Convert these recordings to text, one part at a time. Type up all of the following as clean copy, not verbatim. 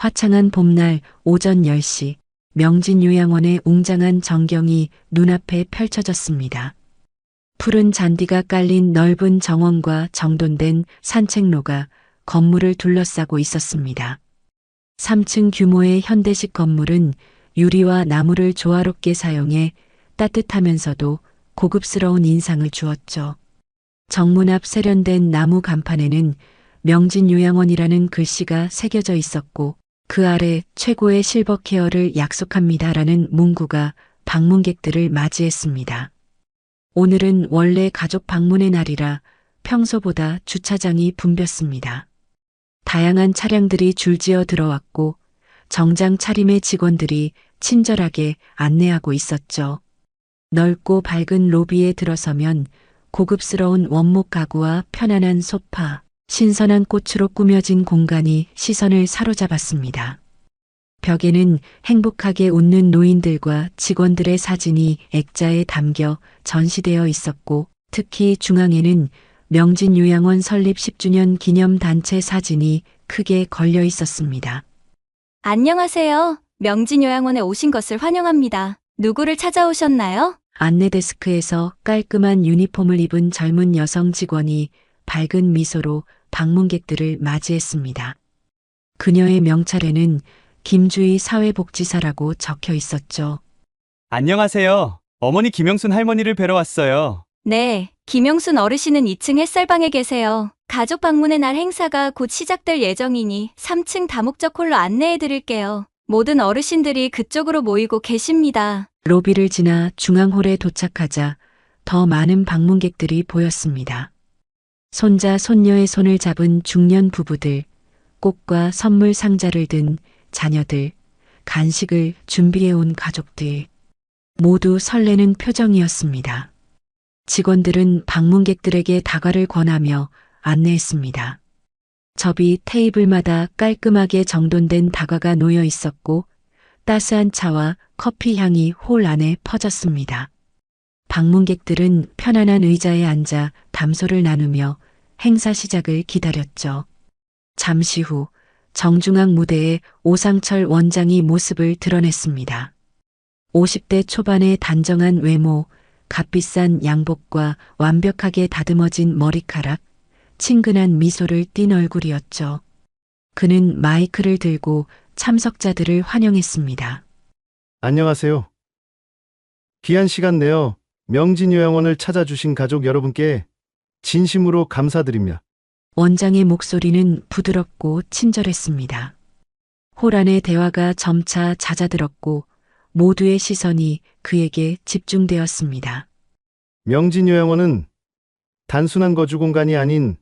화창한 봄날 오전 10시 명진요양원의 웅장한 전경이 눈앞에 펼쳐졌습니다. 푸른 잔디가 깔린 넓은 정원과 정돈된 산책로가 건물을 둘러싸고 있었습니다. 3층 규모의 현대식 건물은 유리와 나무를 조화롭게 사용해 따뜻하면서도 고급스러운 인상을 주었죠. 정문 앞 세련된 나무 간판에는 명진요양원이라는 글씨가 새겨져 있었고 그 아래 최고의 실버 케어를 약속합니다라는 문구가 방문객들을 맞이했습니다. 오늘은 원래 가족 방문의 날이라 평소보다 주차장이 붐볐습니다. 다양한 차량들이 줄지어 들어왔고 정장 차림의 직원들이 친절하게 안내하고 있었죠. 넓고 밝은 로비에 들어서면 고급스러운 원목 가구와 편안한 소파, 신선한 꽃으로 꾸며진 공간이 시선을 사로잡았습니다. 벽에는 행복하게 웃는 노인들과 직원들의 사진이 액자에 담겨 전시되어 있었고 특히 중앙에는 명진요양원 설립 10주년 기념 단체 사진이 크게 걸려 있었습니다. 안녕하세요. 명진요양원에 오신 것을 환영합니다. 누구를 찾아오셨나요? 안내 데스크에서 깔끔한 유니폼을 입은 젊은 여성 직원이 밝은 미소로 방문객들을 맞이했습니다. 그녀의 명찰에는 김주희 사회복지사라고 적혀 있었죠. 안녕하세요. 어머니 김영순 할머니를 뵈러 왔어요. 네, 김영순 어르신은 2층 햇살방에 계세요. 가족 방문의 날 행사가 곧 시작될 예정이니 3층 다목적 홀로 안내해 드릴게요. 모든 어르신들이 그쪽으로 모이고 계십니다. 로비를 지나 중앙홀에 도착하자 더 많은 방문객들이 보였습니다. 손자, 손녀의 손을 잡은 중년 부부들, 꽃과 선물 상자를 든 자녀들, 간식을 준비해온 가족들, 모두 설레는 표정이었습니다. 직원들은 방문객들에게 다과를 권하며 안내했습니다. 접이 테이블마다 깔끔하게 정돈된 다과가 놓여 있었고 따스한 차와 커피 향이 홀 안에 퍼졌습니다. 방문객들은 편안한 의자에 앉아 담소를 나누며 행사 시작을 기다렸죠. 잠시 후 정중앙 무대에 오상철 원장이 모습을 드러냈습니다. 50대 초반의 단정한 외모, 값비싼 양복과 완벽하게 다듬어진 머리카락, 친근한 미소를 띤 얼굴이었죠. 그는 마이크를 들고 참석자들을 환영했습니다. 안녕하세요. 귀한 시간 내어 명진요양원을 찾아주신 가족 여러분께 진심으로 감사드립니다. 원장의 목소리는 부드럽고 친절했습니다. 홀 안의 대화가 점차 잦아들었고 모두의 시선이 그에게 집중되었습니다. 명진요양원은 단순한 거주 공간이 아닌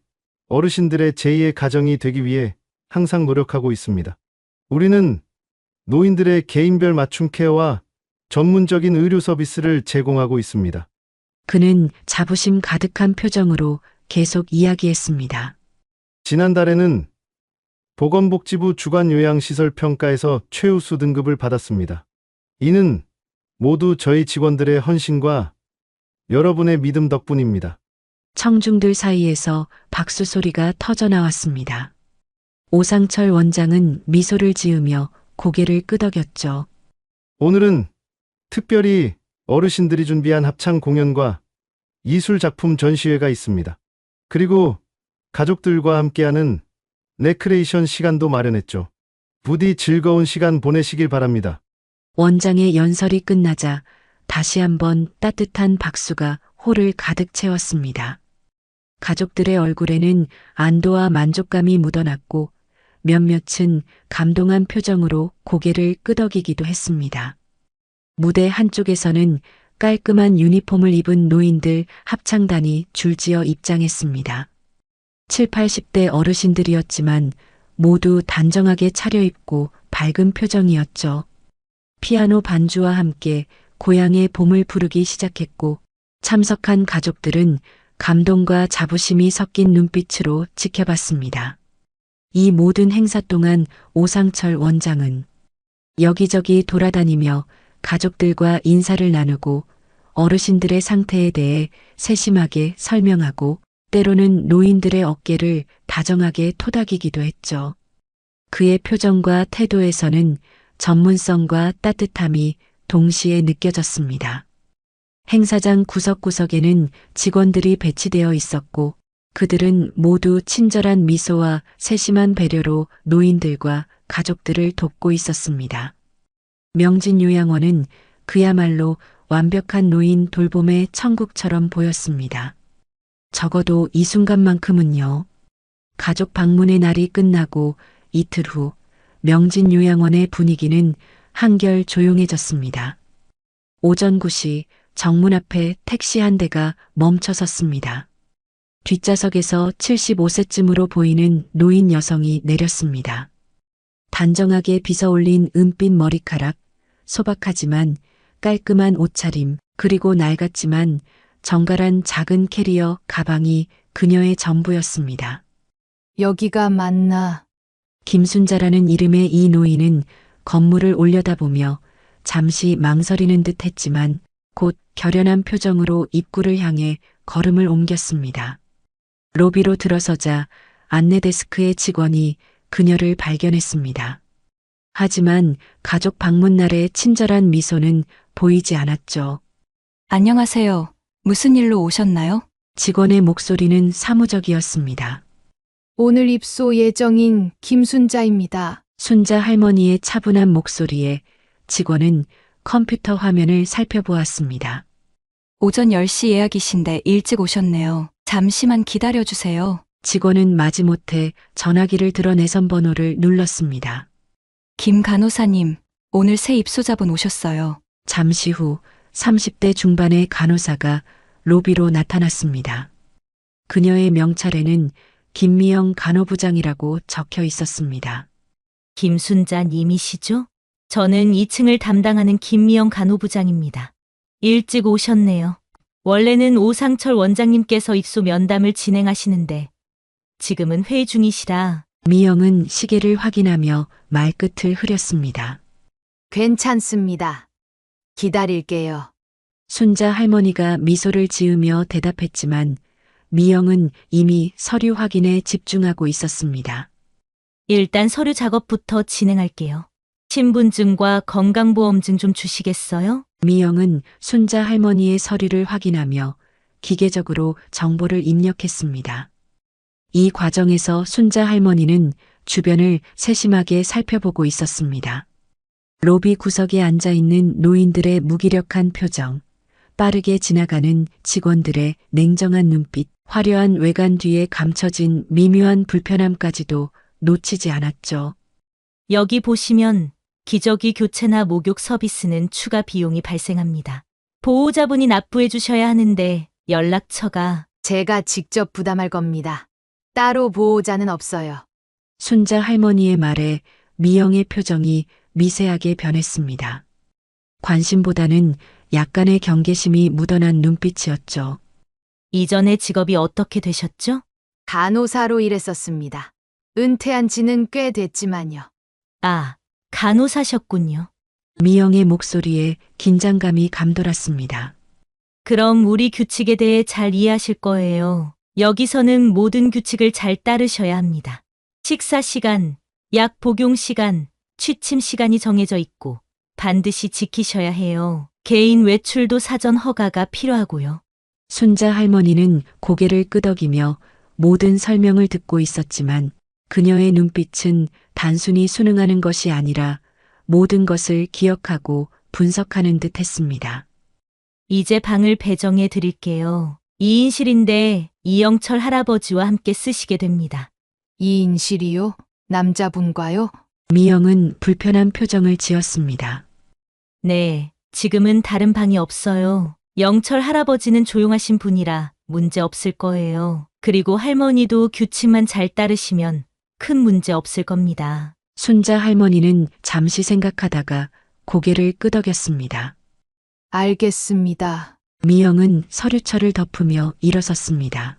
어르신들의 제2의 가정이 되기 위해 항상 노력하고 있습니다. 우리는 노인들의 개인별 맞춤 케어와 전문적인 의료 서비스를 제공하고 있습니다. 그는 자부심 가득한 표정으로 계속 이야기했습니다. 지난달에는 보건복지부 주간요양시설 평가에서 최우수 등급을 받았습니다. 이는 모두 저희 직원들의 헌신과 여러분의 믿음 덕분입니다. 청중들 사이에서 박수 소리가 터져 나왔습니다. 오상철 원장은 미소를 지으며 고개를 끄덕였죠. 오늘은 특별히 어르신들이 준비한 합창 공연과 이술 작품 전시회가 있습니다. 그리고 가족들과 함께하는 레크레이션 시간도 마련했죠. 부디 즐거운 시간 보내시길 바랍니다. 원장의 연설이 끝나자 다시 한번 따뜻한 박수가 홀을 가득 채웠습니다. 가족들의 얼굴에는 안도와 만족감이 묻어났고 몇몇은 감동한 표정으로 고개를 끄덕이기도 했습니다. 무대 한쪽에서는 깔끔한 유니폼을 입은 노인들 합창단이 줄지어 입장했습니다. 7, 80대 어르신들이었지만 모두 단정하게 차려입고 밝은 표정이었죠. 피아노 반주와 함께 고향의 봄을 부르기 시작했고 참석한 가족들은 감동과 자부심이 섞인 눈빛으로 지켜봤습니다. 이 모든 행사 동안 오상철 원장은 여기저기 돌아다니며 가족들과 인사를 나누고 어르신들의 상태에 대해 세심하게 설명하고 때로는 노인들의 어깨를 다정하게 토닥이기도 했죠. 그의 표정과 태도에서는 전문성과 따뜻함이 동시에 느껴졌습니다. 행사장 구석구석에는 직원들이 배치되어 있었고 그들은 모두 친절한 미소와 세심한 배려로 노인들과 가족들을 돕고 있었습니다. 명진요양원은 그야말로 완벽한 노인 돌봄의 천국처럼 보였습니다. 적어도 이 순간만큼은요. 가족 방문의 날이 끝나고 이틀 후 명진요양원의 분위기는 한결 조용해졌습니다. 오전 9시 정문 앞에 택시 한 대가 멈춰섰습니다. 뒷좌석에서 75세쯤으로 보이는 노인 여성이 내렸습니다. 단정하게 빗어올린 은빛 머리카락, 소박하지만 깔끔한 옷차림, 그리고 낡았지만 정갈한 작은 캐리어 가방이 그녀의 전부였습니다. 여기가 맞나? 김순자라는 이름의 이 노인은 건물을 올려다보며 잠시 망설이는 듯 했지만 곧 결연한 표정으로 입구를 향해 걸음을 옮겼습니다. 로비로 들어서자 안내 데스크의 직원이 그녀를 발견했습니다. 하지만 가족 방문 날의 친절한 미소는 보이지 않았죠. 안녕하세요. 무슨 일로 오셨나요? 직원의 목소리는 사무적이었습니다. 오늘 입소 예정인 김순자입니다. 순자 할머니의 차분한 목소리에 직원은 컴퓨터 화면을 살펴보았습니다. 오전 10시 예약이신데 일찍 오셨네요. 잠시만 기다려주세요. 직원은 마지못해 전화기를 들어 내선 번호를 눌렀습니다. 김 간호사님, 오늘 새 입소자분 오셨어요. 잠시 후 30대 중반의 간호사가 로비로 나타났습니다. 그녀의 명찰에는 김미영 간호부장이라고 적혀 있었습니다. 김순자 님이시죠? 저는 2층을 담당하는 김미영 간호부장입니다. 일찍 오셨네요. 원래는 오상철 원장님께서 입소 면담을 진행하시는데 지금은 회의 중이시라. 미영은 시계를 확인하며 말끝을 흐렸습니다. 괜찮습니다. 기다릴게요. 순자 할머니가 미소를 지으며 대답했지만 미영은 이미 서류 확인에 집중하고 있었습니다. 일단 서류 작업부터 진행할게요. 신분증과 건강보험증 좀 주시겠어요? 미영은 순자 할머니의 서류를 확인하며 기계적으로 정보를 입력했습니다. 이 과정에서 순자 할머니는 주변을 세심하게 살펴보고 있었습니다. 로비 구석에 앉아있는 노인들의 무기력한 표정, 빠르게 지나가는 직원들의 냉정한 눈빛, 화려한 외관 뒤에 감춰진 미묘한 불편함까지도 놓치지 않았죠. 여기 보시면 기저귀 교체나 목욕 서비스는 추가 비용이 발생합니다. 보호자분이 납부해 주셔야 하는데 연락처가 제가 직접 부담할 겁니다. 따로 보호자는 없어요. 순자 할머니의 말에 미영의 표정이 미세하게 변했습니다. 관심보다는 약간의 경계심이 묻어난 눈빛이었죠. 이전의 직업이 어떻게 되셨죠? 간호사로 일했었습니다. 은퇴한 지는 꽤 됐지만요. 아, 간호사셨군요. 미영의 목소리에 긴장감이 감돌았습니다. 그럼 우리 규칙에 대해 잘 이해하실 거예요. 여기서는 모든 규칙을 잘 따르셔야 합니다. 식사 시간, 약 복용 시간, 취침 시간이 정해져 있고 반드시 지키셔야 해요. 개인 외출도 사전 허가가 필요하고요. 순자 할머니는 고개를 끄덕이며 모든 설명을 듣고 있었지만 그녀의 눈빛은 단순히 순응하는 것이 아니라 모든 것을 기억하고 분석하는 듯 했습니다. 이제 방을 배정해 드릴게요. 2인실인데 이영철 할아버지와 함께 쓰시게 됩니다. 2인실이요? 남자분과요? 미영은 불편한 표정을 지었습니다. 네, 지금은 다른 방이 없어요. 영철 할아버지는 조용하신 분이라 문제 없을 거예요. 그리고 할머니도 규칙만 잘 따르시면 큰 문제 없을 겁니다. 순자 할머니는 잠시 생각하다가 고개를 끄덕였습니다. 알겠습니다. 미영은 서류철을 덮으며 일어섰습니다.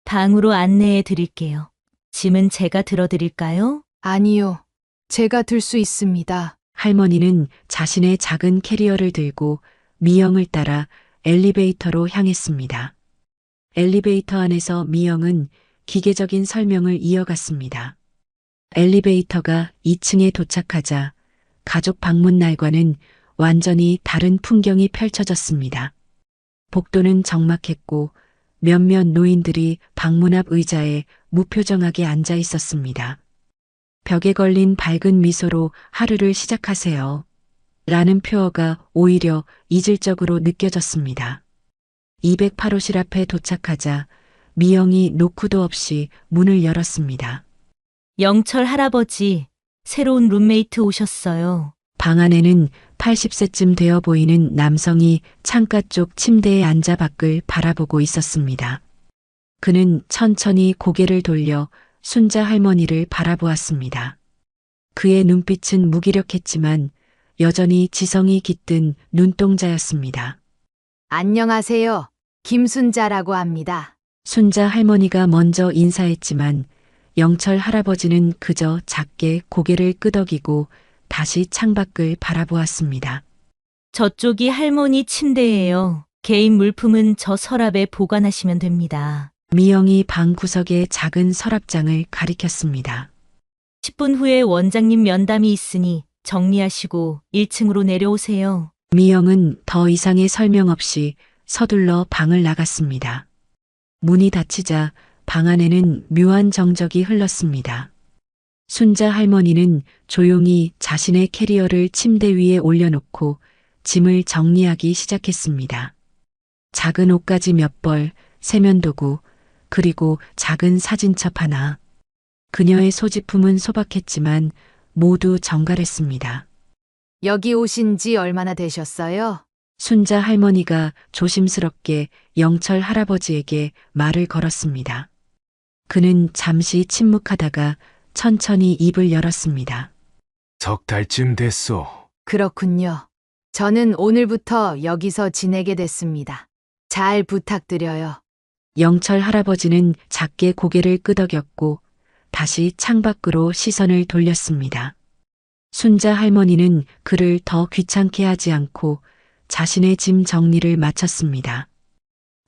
방으로 안내해 드릴게요. 짐은 제가 들어드릴까요? 아니요. 제가 들 수 있습니다. 할머니는 자신의 작은 캐리어를 들고 미영을 따라 엘리베이터로 향했습니다. 엘리베이터 안에서 미영은 기계적인 설명을 이어갔습니다. 엘리베이터가 2층에 도착하자 가족 방문 날과는 완전히 다른 풍경이 펼쳐졌습니다. 복도는 적막했고 몇몇 노인들이 방문 앞 의자에 무표정하게 앉아 있었습니다. 벽에 걸린 밝은 미소로 하루를 시작하세요. 라는 표어가 오히려 이질적으로 느껴졌습니다. 208호실 앞에 도착하자 미영이 노크도 없이 문을 열었습니다. 영철 할아버지, 새로운 룸메이트 오셨어요. 방 안에는 80세쯤 되어 보이는 남성이 창가 쪽 침대에 앉아 밖을 바라보고 있었습니다. 그는 천천히 고개를 돌려 순자 할머니를 바라보았습니다. 그의 눈빛은 무기력했지만 여전히 지성이 깃든 눈동자였습니다. 안녕하세요. 김순자라고 합니다. 순자 할머니가 먼저 인사했지만 영철 할아버지는 그저 작게 고개를 끄덕이고 다시 창밖을 바라보았습니다. 저쪽이 할머니 침대예요. 개인 물품은 저 서랍에 보관하시면 됩니다. 미영이 방 구석에 작은 서랍장을 가리켰습니다. 10분 후에 원장님 면담이 있으니 정리하시고 1층으로 내려오세요. 미영은 더 이상의 설명 없이 서둘러 방을 나갔습니다. 문이 닫히자 방 안에는 묘한 정적이 흘렀습니다. 순자 할머니는 조용히 자신의 캐리어를 침대 위에 올려놓고 짐을 정리하기 시작했습니다. 작은 옷가지 몇 벌, 세면도구, 그리고 작은 사진첩 하나. 그녀의 소지품은 소박했지만 모두 정갈했습니다. 여기 오신 지 얼마나 되셨어요? 순자 할머니가 조심스럽게 영철 할아버지에게 말을 걸었습니다. 그는 잠시 침묵하다가 천천히 입을 열었습니다. 석 달쯤 됐소. 그렇군요. 저는 오늘부터 여기서 지내게 됐습니다. 잘 부탁드려요. 영철 할아버지는 작게 고개를 끄덕였고 다시 창밖으로 시선을 돌렸습니다. 순자 할머니는 그를 더 귀찮게 하지 않고 자신의 짐 정리를 마쳤습니다.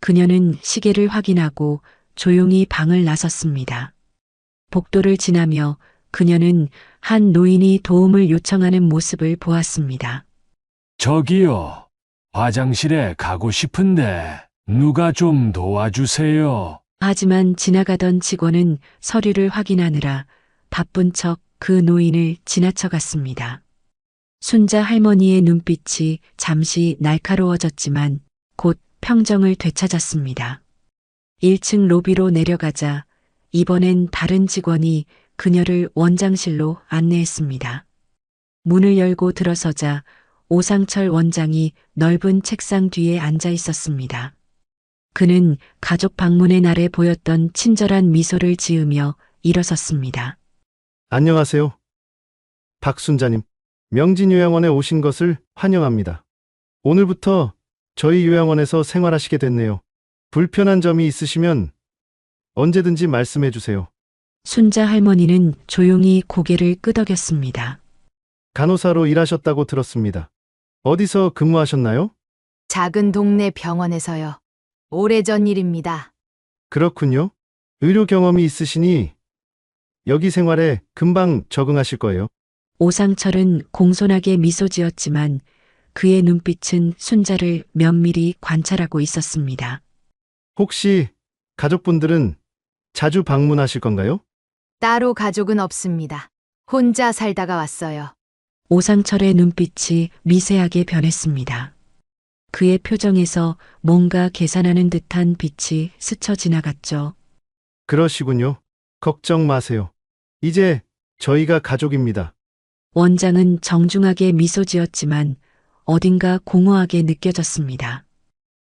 그녀는 시계를 확인하고 조용히 방을 나섰습니다. 복도를 지나며 그녀는 한 노인이 도움을 요청하는 모습을 보았습니다. 저기요. 화장실에 가고 싶은데 누가 좀 도와주세요. 하지만 지나가던 직원은 서류를 확인하느라 바쁜 척 그 노인을 지나쳐갔습니다. 순자 할머니의 눈빛이 잠시 날카로워졌지만 곧 평정을 되찾았습니다. 1층 로비로 내려가자 이번엔 다른 직원이 그녀를 원장실로 안내했습니다. 문을 열고 들어서자 오상철 원장이 넓은 책상 뒤에 앉아 있었습니다. 그는 가족 방문의 날에 보였던 친절한 미소를 지으며 일어섰습니다. 안녕하세요. 박순자님, 명진요양원에 오신 것을 환영합니다. 오늘부터 저희 요양원에서 생활하시게 됐네요. 불편한 점이 있으시면 언제든지 말씀해 주세요. 순자 할머니는 조용히 고개를 끄덕였습니다. 간호사로 일하셨다고 들었습니다. 어디서 근무하셨나요? 작은 동네 병원에서요. 오래전 일입니다. 그렇군요. 의료 경험이 있으시니 여기 생활에 금방 적응하실 거예요. 오상철은 공손하게 미소 지었지만 그의 눈빛은 순자를 면밀히 관찰하고 있었습니다. 혹시 가족분들은 자주 방문하실 건가요? 따로 가족은 없습니다. 혼자 살다가 왔어요. 오상철의 눈빛이 미세하게 변했습니다. 그의 표정에서 뭔가 계산하는 듯한 빛이 스쳐 지나갔죠. 그러시군요. 걱정 마세요. 이제 저희가 가족입니다. 원장은 정중하게 미소 지었지만 어딘가 공허하게 느껴졌습니다.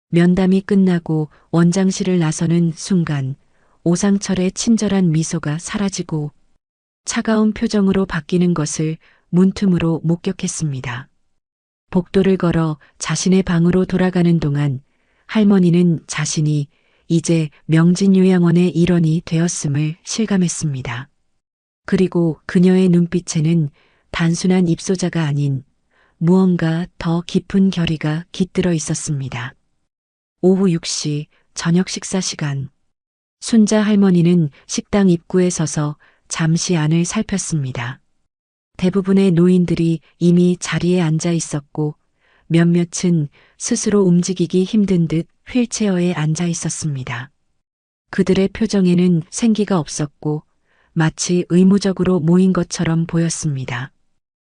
면담이 끝나고 원장실을 나서는 순간 오상철의 친절한 미소가 사라지고 차가운 표정으로 바뀌는 것을 문틈으로 목격했습니다. 복도를 걸어 자신의 방으로 돌아가는 동안 할머니는 자신이 이제 명진요양원의 일원이 되었음을 실감했습니다. 그리고 그녀의 눈빛에는 단순한 입소자가 아닌 무언가 더 깊은 결의가 깃들어 있었습니다. 오후 6시 저녁 식사 시간. 순자 할머니는 식당 입구에 서서 잠시 안을 살폈습니다. 대부분의 노인들이 이미 자리에 앉아 있었고 몇몇은 스스로 움직이기 힘든 듯 휠체어에 앉아 있었습니다. 그들의 표정에는 생기가 없었고 마치 의무적으로 모인 것처럼 보였습니다.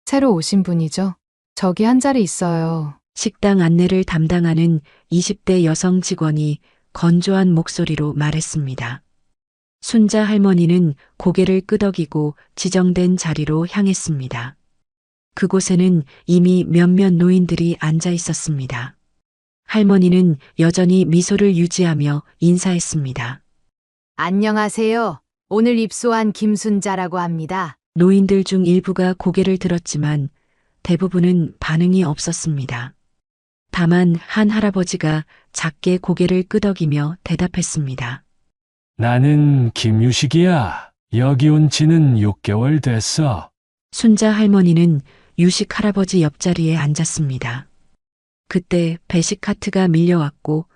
새로 오신 분이죠? 저기 한 자리 있어요. 식당 안내를 담당하는 20대 여성 직원이 건조한 목소리로 말했습니다. 순자 할머니는 고개를 끄덕이고 지정된 자리로 향했습니다. 그곳에는 이미 몇몇 노인들이 앉아 있었습니다. 할머니는 여전히 미소를 유지하며 인사했습니다. 안녕하세요. 오늘 입소한 김순자라고 합니다. 노인들 중 일부가 고개를 들었지만 대부분은 반응이 없었습니다. 다만 한 할아버지가 작게 고개를 끄덕이며 대답했습니다. 나는 김유식이야. 여기 온 지는 6개월 됐어. 순자 할머니는 유식 할아버지 옆자리에 앉았습니다. 그때 배식 카트가 밀려왔고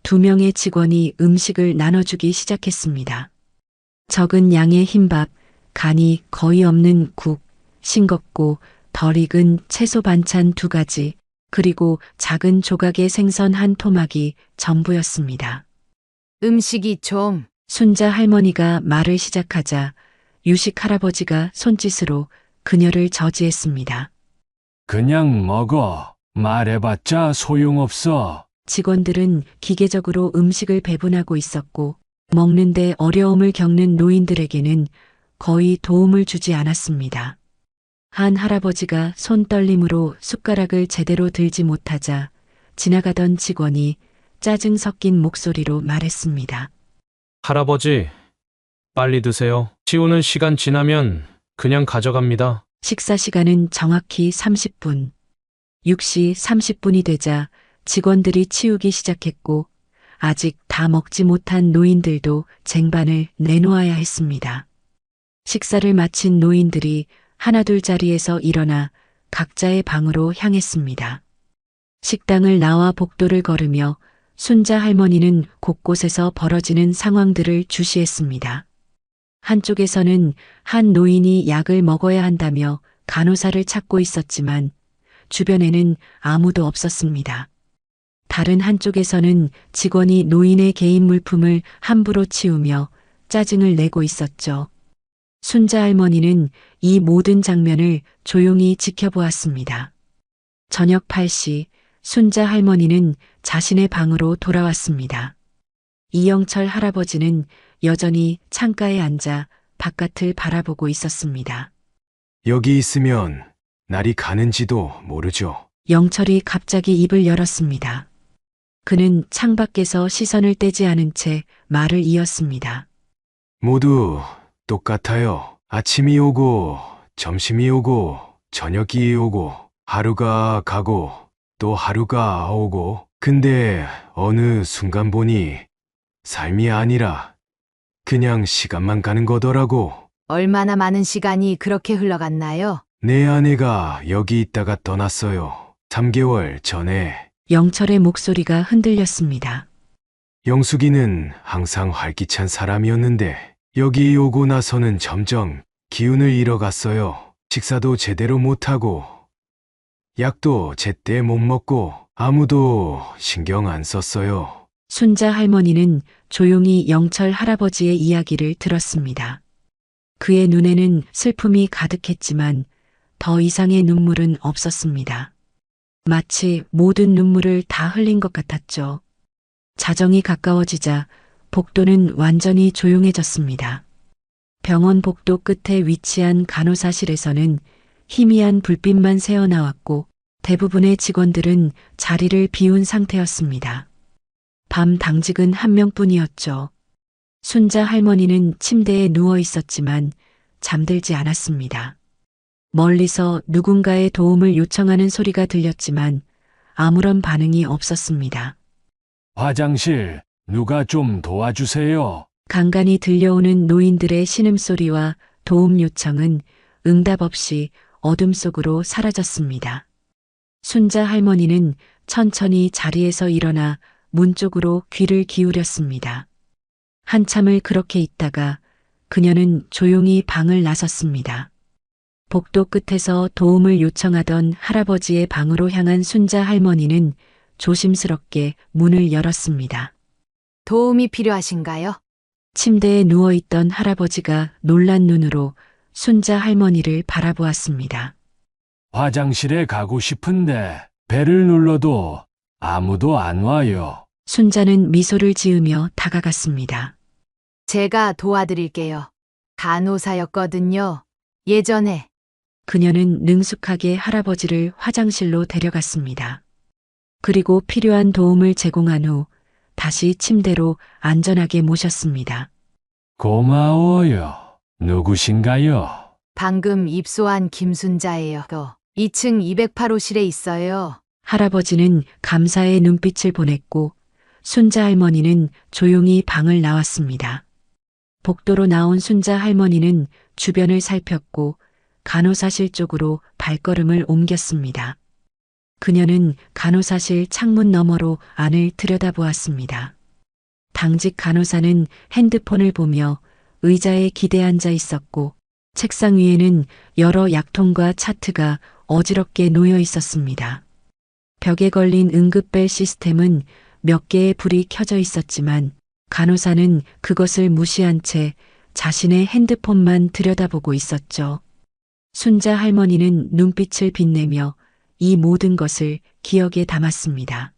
2명의 직원이 음식을 나눠주기 시작했습니다. 적은 양의 흰밥, 간이 거의 없는 국, 싱겁고 덜 익은 채소 반찬 2가지, 그리고 작은 조각의 생선 1토막이 전부였습니다. 음식이 좀 순자 할머니가 말을 시작하자 유식 할아버지가 손짓으로 그녀를 저지했습니다. 그냥 먹어. 말해봤자 소용없어. 직원들은 기계적으로 음식을 배분하고 있었고 먹는데 어려움을 겪는 노인들에게는 거의 도움을 주지 않았습니다. 한 할아버지가 손떨림으로 숟가락을 제대로 들지 못하자 지나가던 직원이 짜증 섞인 목소리로 말했습니다. 할아버지, 빨리 드세요. 치우는 시간 지나면 그냥 가져갑니다. 식사 시간은 정확히 30분. 6시 30분이 되자 직원들이 치우기 시작했고 아직 다 먹지 못한 노인들도 쟁반을 내놓아야 했습니다. 식사를 마친 노인들이 하나둘 자리에서 일어나 각자의 방으로 향했습니다. 식당을 나와 복도를 걸으며 순자 할머니는 곳곳에서 벌어지는 상황들을 주시했습니다. 한쪽에서는 한 노인이 약을 먹어야 한다며 간호사를 찾고 있었지만 주변에는 아무도 없었습니다. 다른 한쪽에서는 직원이 노인의 개인 물품을 함부로 치우며 짜증을 내고 있었죠. 순자 할머니는 이 모든 장면을 조용히 지켜보았습니다. 저녁 8시 순자 할머니는 자신의 방으로 돌아왔습니다. 이영철 할아버지는 여전히 창가에 앉아 바깥을 바라보고 있었습니다. 여기 있으면 날이 가는지도 모르죠. 영철이 갑자기 입을 열었습니다. 그는 창밖에서 시선을 떼지 않은 채 말을 이었습니다. 모두 똑같아요. 아침이 오고, 점심이 오고, 저녁이 오고, 하루가 가고, 또 하루가 오고. 근데 어느 순간 보니 삶이 아니라 그냥 시간만 가는 거더라고. 얼마나 많은 시간이 그렇게 흘러갔나요? 내 아내가 여기 있다가 떠났어요. 3개월 전에. 영철의 목소리가 흔들렸습니다. 영숙이는 항상 활기찬 사람이었는데 여기 오고 나서는 점점 기운을 잃어갔어요. 식사도 제대로 못하고 약도 제때 못 먹고 아무도 신경 안 썼어요. 순자 할머니는 조용히 영철 할아버지의 이야기를 들었습니다. 그의 눈에는 슬픔이 가득했지만 더 이상의 눈물은 없었습니다. 마치 모든 눈물을 다 흘린 것 같았죠. 자정이 가까워지자 복도는 완전히 조용해졌습니다. 병원 복도 끝에 위치한 간호사실에서는 희미한 불빛만 새어나왔고 대부분의 직원들은 자리를 비운 상태였습니다. 밤 당직은 한 명뿐이었죠. 순자 할머니는 침대에 누워 있었지만 잠들지 않았습니다. 멀리서 누군가의 도움을 요청하는 소리가 들렸지만 아무런 반응이 없었습니다. 화장실 누가 좀 도와주세요. 간간이 들려오는 노인들의 신음소리와 도움 요청은 응답 없이 어둠 속으로 사라졌습니다. 순자 할머니는 천천히 자리에서 일어나 문 쪽으로 귀를 기울였습니다. 한참을 그렇게 있다가 그녀는 조용히 방을 나섰습니다. 복도 끝에서 도움을 요청하던 할아버지의 방으로 향한 순자 할머니는 조심스럽게 문을 열었습니다. 도움이 필요하신가요? 침대에 누워있던 할아버지가 놀란 눈으로 순자 할머니를 바라보았습니다. 화장실에 가고 싶은데 배를 눌러도 아무도 안 와요. 순자는 미소를 지으며 다가갔습니다. 제가 도와드릴게요. 간호사였거든요. 예전에. 그녀는 능숙하게 할아버지를 화장실로 데려갔습니다. 그리고 필요한 도움을 제공한 후 다시 침대로 안전하게 모셨습니다. 고마워요. 누구신가요? 방금 입소한 김순자예요. 2층 208호실에 있어요. 할아버지는 감사의 눈빛을 보냈고 순자 할머니는 조용히 방을 나왔습니다. 복도로 나온 순자 할머니는 주변을 살폈고 간호사실 쪽으로 발걸음을 옮겼습니다. 그녀는 간호사실 창문 너머로 안을 들여다보았습니다. 당직 간호사는 핸드폰을 보며 의자에 기대 앉아 있었고 책상 위에는 여러 약통과 차트가 어지럽게 놓여 있었습니다. 벽에 걸린 응급벨 시스템은 몇 개의 불이 켜져 있었지만 간호사는 그것을 무시한 채 자신의 핸드폰만 들여다보고 있었죠. 순자 할머니는 눈빛을 빛내며 이 모든 것을 기억에 담았습니다.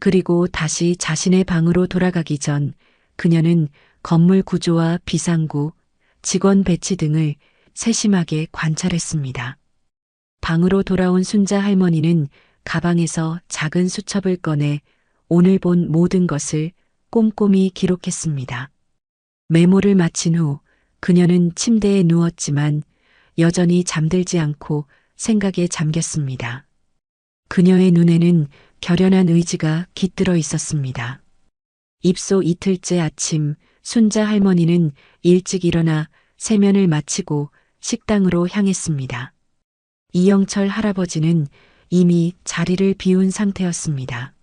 그리고 다시 자신의 방으로 돌아가기 전 그녀는 건물 구조와 비상구, 직원 배치 등을 세심하게 관찰했습니다. 방으로 돌아온 순자 할머니는 가방에서 작은 수첩을 꺼내 오늘 본 모든 것을 꼼꼼히 기록했습니다. 메모를 마친 후 그녀는 침대에 누웠지만 여전히 잠들지 않고 생각에 잠겼습니다. 그녀의 눈에는 결연한 의지가 깃들어 있었습니다. 입소 이틀째 아침 순자 할머니는 일찍 일어나 세면을 마치고 식당으로 향했습니다. 이영철 할아버지는 이미 자리를 비운 상태였습니다.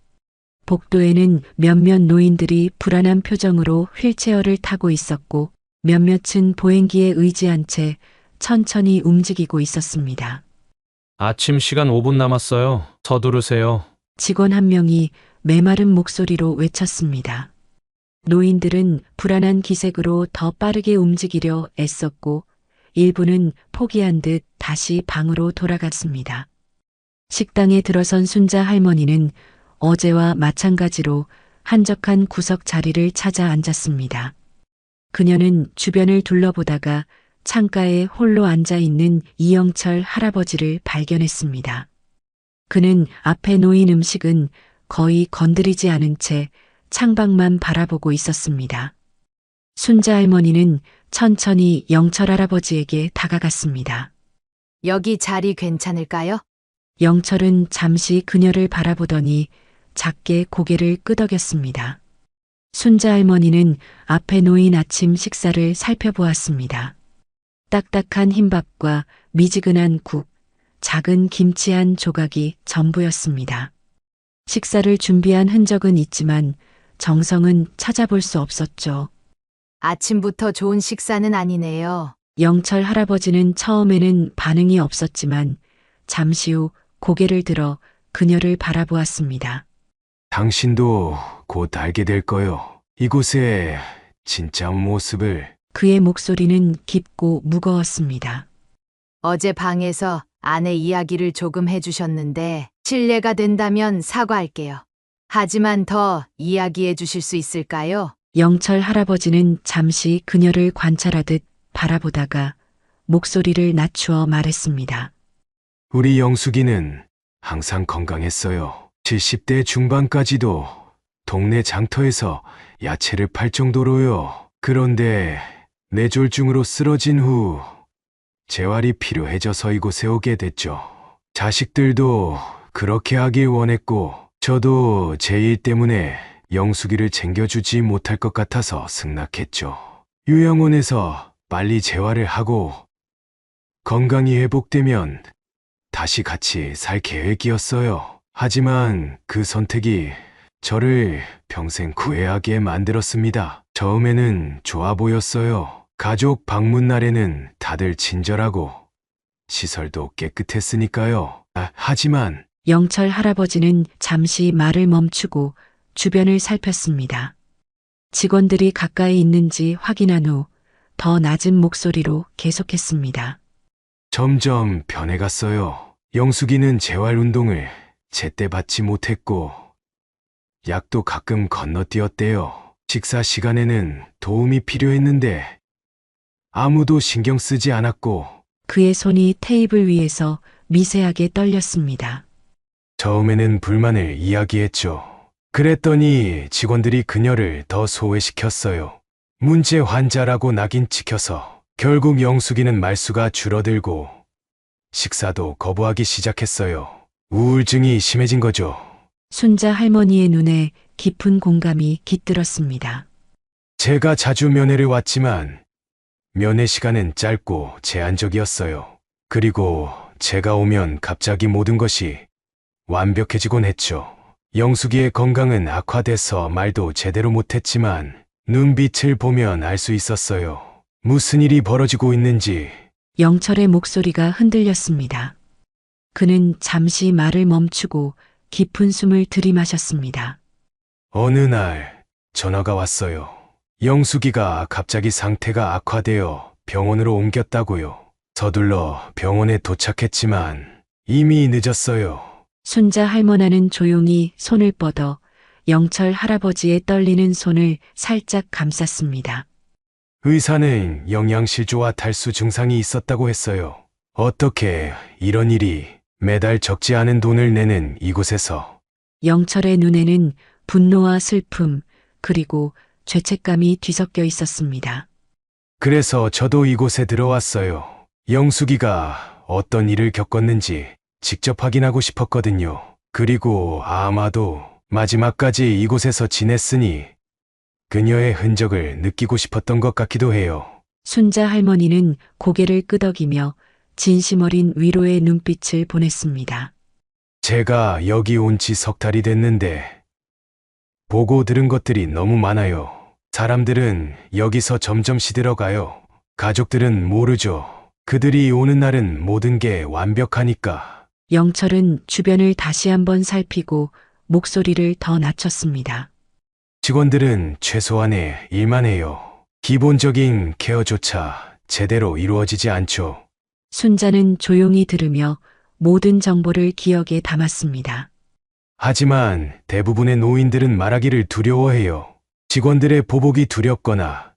복도에는 몇몇 노인들이 불안한 표정으로 휠체어를 타고 있었고 몇몇은 보행기에 의지한 채 천천히 움직이고 있었습니다. 아침 시간 5분 남았어요. 서두르세요. 직원 한 명이 메마른 목소리로 외쳤습니다. 노인들은 불안한 기색으로 더 빠르게 움직이려 애썼고 일부는 포기한 듯 다시 방으로 돌아갔습니다. 식당에 들어선 순자 할머니는 어제와 마찬가지로 한적한 구석 자리를 찾아 앉았습니다. 그녀는 주변을 둘러보다가 창가에 홀로 앉아 있는 이영철 할아버지를 발견했습니다. 그는 앞에 놓인 음식은 거의 건드리지 않은 채 창밖만 바라보고 있었습니다. 순자 할머니는 천천히 영철 할아버지에게 다가갔습니다. 여기 자리 괜찮을까요? 영철은 잠시 그녀를 바라보더니 작게 고개를 끄덕였습니다. 순자 할머니는 앞에 놓인 아침 식사를 살펴보았습니다. 딱딱한 흰밥과 미지근한 국, 작은 김치 한 조각이 전부였습니다. 식사를 준비한 흔적은 있지만 정성은 찾아볼 수 없었죠. 아침부터 좋은 식사는 아니네요. 영철 할아버지는 처음에는 반응이 없었지만 잠시 후 고개를 들어 그녀를 바라보았습니다. 당신도 곧 알게 될 거요. 이곳의 진짜 모습을. 그의 목소리는 깊고 무거웠습니다. 어제 방에서 아내 이야기를 조금 해주셨는데 실례가 된다면 사과할게요. 하지만 더 이야기해 주실 수 있을까요? 영철 할아버지는 잠시 그녀를 관찰하듯 바라보다가 목소리를 낮추어 말했습니다. 우리 영숙이는 항상 건강했어요. 70대 중반까지도 동네 장터에서 야채를 팔 정도로요. 그런데 뇌졸중으로 쓰러진 후 재활이 필요해져서 이곳에 오게 됐죠. 자식들도 그렇게 하길 원했고 저도 제 일 때문에 영숙이를 챙겨주지 못할 것 같아서 승낙했죠. 요양원에서 빨리 재활을 하고 건강이 회복되면 다시 같이 살 계획이었어요. 하지만 그 선택이 저를 평생 후회하게 만들었습니다. 처음에는 좋아 보였어요. 가족 방문 날에는 다들 친절하고 시설도 깨끗했으니까요. 하지만 영철 할아버지는 잠시 말을 멈추고 주변을 살폈습니다. 직원들이 가까이 있는지 확인한 후 더 낮은 목소리로 계속했습니다. 점점 변해갔어요. 영숙이는 재활 운동을 제때 받지 못했고 약도 가끔 건너뛰었대요. 식사 시간에는 도움이 필요했는데 아무도 신경 쓰지 않았고 그의 손이 테이블 위에서 미세하게 떨렸습니다. 처음에는 불만을 이야기했죠. 그랬더니 직원들이 그녀를 더 소외시켰어요. 문제 환자라고 낙인 찍혀서 결국 영숙이는 말수가 줄어들고 식사도 거부하기 시작했어요. 우울증이 심해진 거죠. 순자 할머니의 눈에 깊은 공감이 깃들었습니다. 제가 자주 면회를 왔지만 면회 시간은 짧고 제한적이었어요. 그리고 제가 오면 갑자기 모든 것이 완벽해지곤 했죠. 영숙이의 건강은 악화돼서 말도 제대로 못했지만 눈빛을 보면 알 수 있었어요. 무슨 일이 벌어지고 있는지. 영철의 목소리가 흔들렸습니다. 그는 잠시 말을 멈추고 깊은 숨을 들이마셨습니다. 어느 날 전화가 왔어요. 영숙이가 갑자기 상태가 악화되어 병원으로 옮겼다고요. 서둘러 병원에 도착했지만 이미 늦었어요. 순자 할머니는 조용히 손을 뻗어 영철 할아버지의 떨리는 손을 살짝 감쌌습니다. 의사는 영양실조와 탈수 증상이 있었다고 했어요. 어떻게 이런 일이 매달 적지 않은 돈을 내는 이곳에서. 영철의 눈에는 분노와 슬픔 그리고 죄책감이 뒤섞여 있었습니다. 그래서 저도 이곳에 들어왔어요. 영숙이가 어떤 일을 겪었는지 직접 확인하고 싶었거든요. 그리고 아마도 마지막까지 이곳에서 지냈으니 그녀의 흔적을 느끼고 싶었던 것 같기도 해요. 순자 할머니는 고개를 끄덕이며 진심 어린 위로의 눈빛을 보냈습니다. 제가 여기 온 지 석 달이 됐는데 보고 들은 것들이 너무 많아요. 사람들은 여기서 점점 시들어가요. 가족들은 모르죠. 그들이 오는 날은 모든 게 완벽하니까. 영철은 주변을 다시 한번 살피고 목소리를 더 낮췄습니다. 직원들은 최소한의 일만 해요. 기본적인 케어조차 제대로 이루어지지 않죠. 순자는 조용히 들으며 모든 정보를 기억에 담았습니다. 하지만 대부분의 노인들은 말하기를 두려워해요. 직원들의 보복이 두렵거나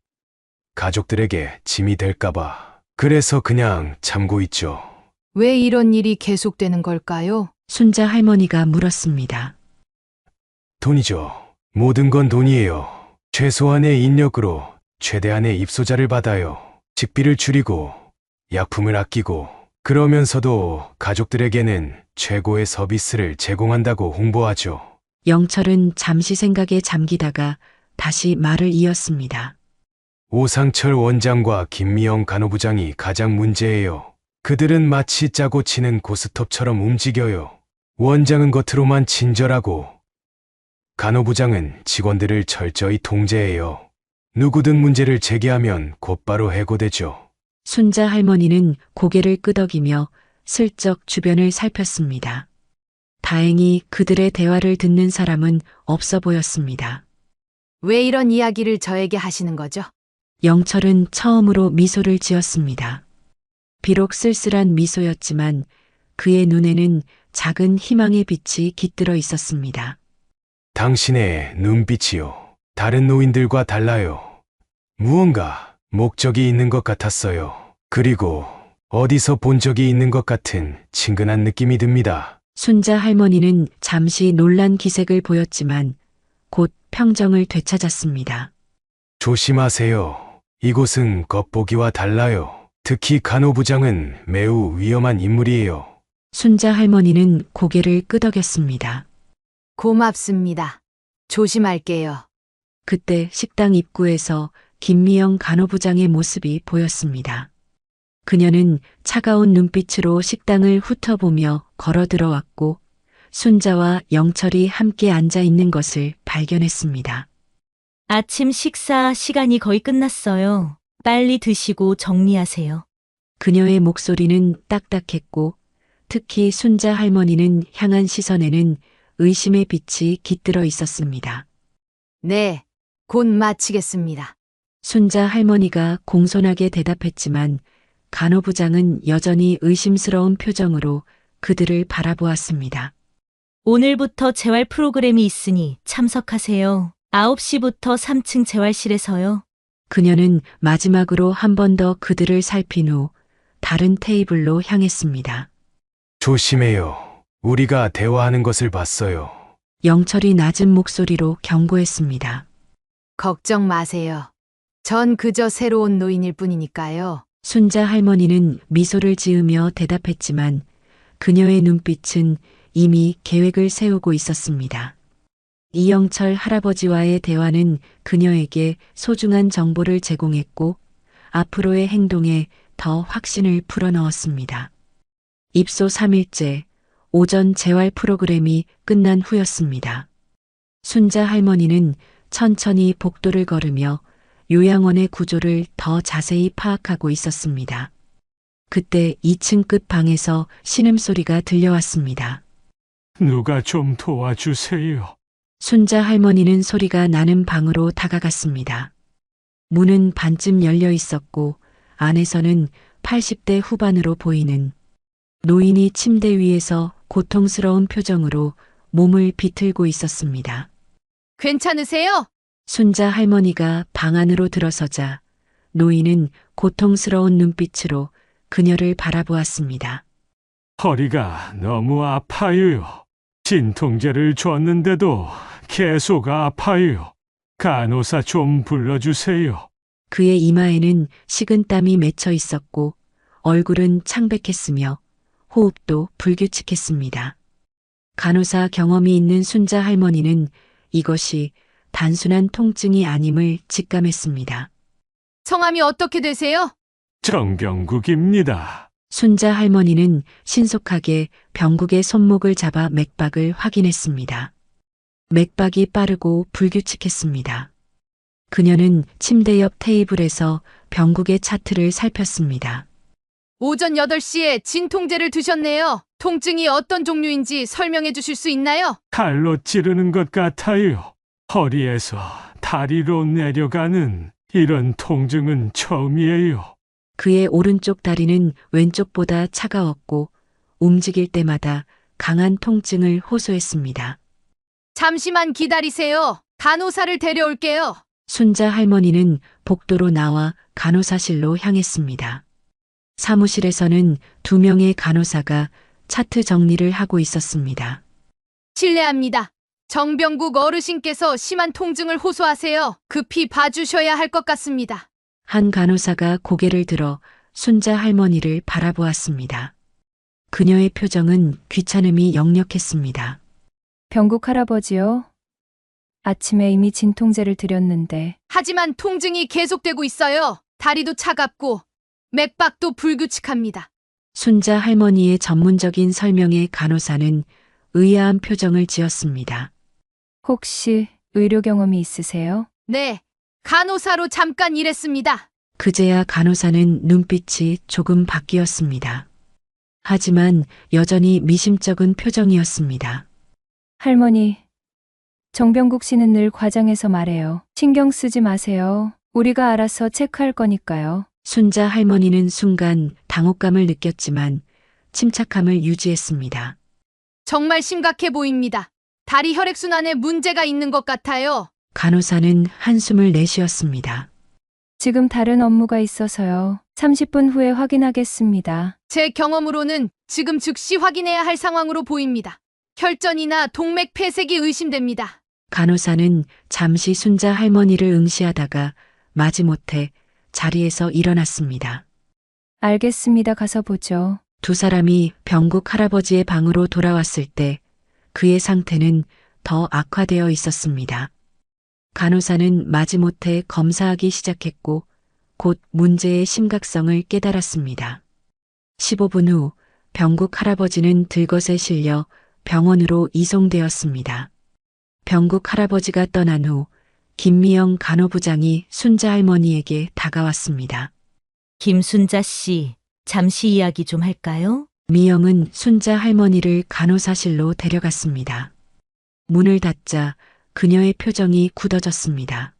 가족들에게 짐이 될까봐. 그래서 그냥 참고 있죠. 왜 이런 일이 계속되는 걸까요? 순자 할머니가 물었습니다. 돈이죠. 모든 건 돈이에요. 최소한의 인력으로 최대한의 입소자를 받아요. 식비를 줄이고 약품을 아끼고 그러면서도 가족들에게는 최고의 서비스를 제공한다고 홍보하죠. 영철은 잠시 생각에 잠기다가 다시 말을 이었습니다. 오상철 원장과 김미영 간호부장이 가장 문제예요. 그들은 마치 짜고 치는 고스톱처럼 움직여요. 원장은 겉으로만 친절하고 간호부장은 직원들을 철저히 통제해요. 누구든 문제를 제기하면 곧바로 해고되죠. 순자 할머니는 고개를 끄덕이며 슬쩍 주변을 살폈습니다. 다행히 그들의 대화를 듣는 사람은 없어 보였습니다. 왜 이런 이야기를 저에게 하시는 거죠? 영철은 처음으로 미소를 지었습니다. 비록 쓸쓸한 미소였지만 그의 눈에는 작은 희망의 빛이 깃들어 있었습니다. 당신의 눈빛이요. 다른 노인들과 달라요. 무언가 목적이 있는 것 같았어요. 그리고 어디서 본 적이 있는 것 같은 친근한 느낌이 듭니다. 순자 할머니는 잠시 놀란 기색을 보였지만 곧 평정을 되찾았습니다. 조심하세요. 이곳은 겉보기와 달라요. 특히 간호부장은 매우 위험한 인물이에요. 순자 할머니는 고개를 끄덕였습니다. 고맙습니다. 조심할게요. 그때 식당 입구에서 김미영 간호부장의 모습이 보였습니다. 그녀는 차가운 눈빛으로 식당을 훑어보며 걸어 들어왔고 순자와 영철이 함께 앉아 있는 것을 발견했습니다. 아침 식사 시간이 거의 끝났어요. 빨리 드시고 정리하세요. 그녀의 목소리는 딱딱했고 특히 순자 할머니는 향한 시선에는 의심의 빛이 깃들어 있었습니다. 네, 곧 마치겠습니다. 순자 할머니가 공손하게 대답했지만 간호부장은 여전히 의심스러운 표정으로 그들을 바라보았습니다. 오늘부터 재활 프로그램이 있으니 참석하세요. 9시부터 3층 재활실에서요. 그녀는 마지막으로 한 번 더 그들을 살핀 후 다른 테이블로 향했습니다. 조심해요. 우리가 대화하는 것을 봤어요. 영철이 낮은 목소리로 경고했습니다. 걱정 마세요. 전 그저 새로운 노인일 뿐이니까요. 순자 할머니는 미소를 지으며 대답했지만 그녀의 눈빛은 이미 계획을 세우고 있었습니다. 이영철 할아버지와의 대화는 그녀에게 소중한 정보를 제공했고 앞으로의 행동에 더 확신을 불어넣었습니다. 입소 3일째 오전 재활 프로그램이 끝난 후였습니다. 순자 할머니는 천천히 복도를 걸으며 요양원의 구조를 더 자세히 파악하고 있었습니다. 그때 2층 끝 방에서 신음소리가 들려왔습니다. 누가 좀 도와주세요. 순자 할머니는 소리가 나는 방으로 다가갔습니다. 문은 반쯤 열려 있었고 안에서는 80대 후반으로 보이는 노인이 침대 위에서 고통스러운 표정으로 몸을 비틀고 있었습니다. 괜찮으세요? 순자 할머니가 방 안으로 들어서자 노인은 고통스러운 눈빛으로 그녀를 바라보았습니다. 허리가 너무 아파요. 진통제를 줬는데도 계속 아파요. 간호사 좀 불러주세요. 그의 이마에는 식은땀이 맺혀 있었고 얼굴은 창백했으며 호흡도 불규칙했습니다. 간호사 경험이 있는 순자 할머니는 이것이 단순한 통증이 아님을 직감했습니다. 성함이 어떻게 되세요? 정병국입니다. 순자 할머니는 신속하게 병국의 손목을 잡아 맥박을 확인했습니다. 맥박이 빠르고 불규칙했습니다. 그녀는 침대 옆 테이블에서 병국의 차트를 살폈습니다. 오전 8시에 진통제를 드셨네요. 통증이 어떤 종류인지 설명해 주실 수 있나요? 칼로 찌르는 것 같아요. 허리에서 다리로 내려가는 이런 통증은 처음이에요. 그의 오른쪽 다리는 왼쪽보다 차가웠고 움직일 때마다 강한 통증을 호소했습니다. 잠시만 기다리세요. 간호사를 데려올게요. 순자 할머니는 복도로 나와 간호사실로 향했습니다. 사무실에서는 2명의 간호사가 차트 정리를 하고 있었습니다. 실례합니다. 정병국 어르신께서 심한 통증을 호소하세요. 급히 봐주셔야 할 것 같습니다. 한 간호사가 고개를 들어 순자 할머니를 바라보았습니다. 그녀의 표정은 귀찮음이 역력했습니다. 병국 할아버지요. 아침에 이미 진통제를 드렸는데 하지만 통증이 계속되고 있어요. 다리도 차갑고 맥박도 불규칙합니다. 순자 할머니의 전문적인 설명에 간호사는 의아한 표정을 지었습니다. 혹시 의료 경험이 있으세요? 네, 간호사로 잠깐 일했습니다. 그제야 간호사는 눈빛이 조금 바뀌었습니다. 하지만 여전히 미심쩍은 표정이었습니다. 할머니, 정병국 씨는 늘 과장해서 말해요. 신경 쓰지 마세요. 우리가 알아서 체크할 거니까요. 순자 할머니는 순간 당혹감을 느꼈지만 침착함을 유지했습니다. 정말 심각해 보입니다. 다리 혈액순환에 문제가 있는 것 같아요. 간호사는 한숨을 내쉬었습니다. 지금 다른 업무가 있어서요. 30분 후에 확인하겠습니다. 제 경험으로는 지금 즉시 확인해야 할 상황으로 보입니다. 혈전이나 동맥 폐색이 의심됩니다. 간호사는 잠시 순자 할머니를 응시하다가 마지못해 자리에서 일어났습니다. 알겠습니다. 가서 보죠. 2사람이 병국 할아버지의 방으로 돌아왔을 때 그의 상태는 더 악화되어 있었습니다. 간호사는 마지못해 검사하기 시작했고 곧 문제의 심각성을 깨달았습니다. 15분 후 병국 할아버지는 들것에 실려 병원으로 이송되었습니다. 병국 할아버지가 떠난 후 김미영 간호부장이 순자 할머니에게 다가왔습니다. 김순자 씨, 잠시 이야기 좀 할까요? 미영은 순자 할머니를 간호사실로 데려갔습니다. 문을 닫자 그녀의 표정이 굳어졌습니다.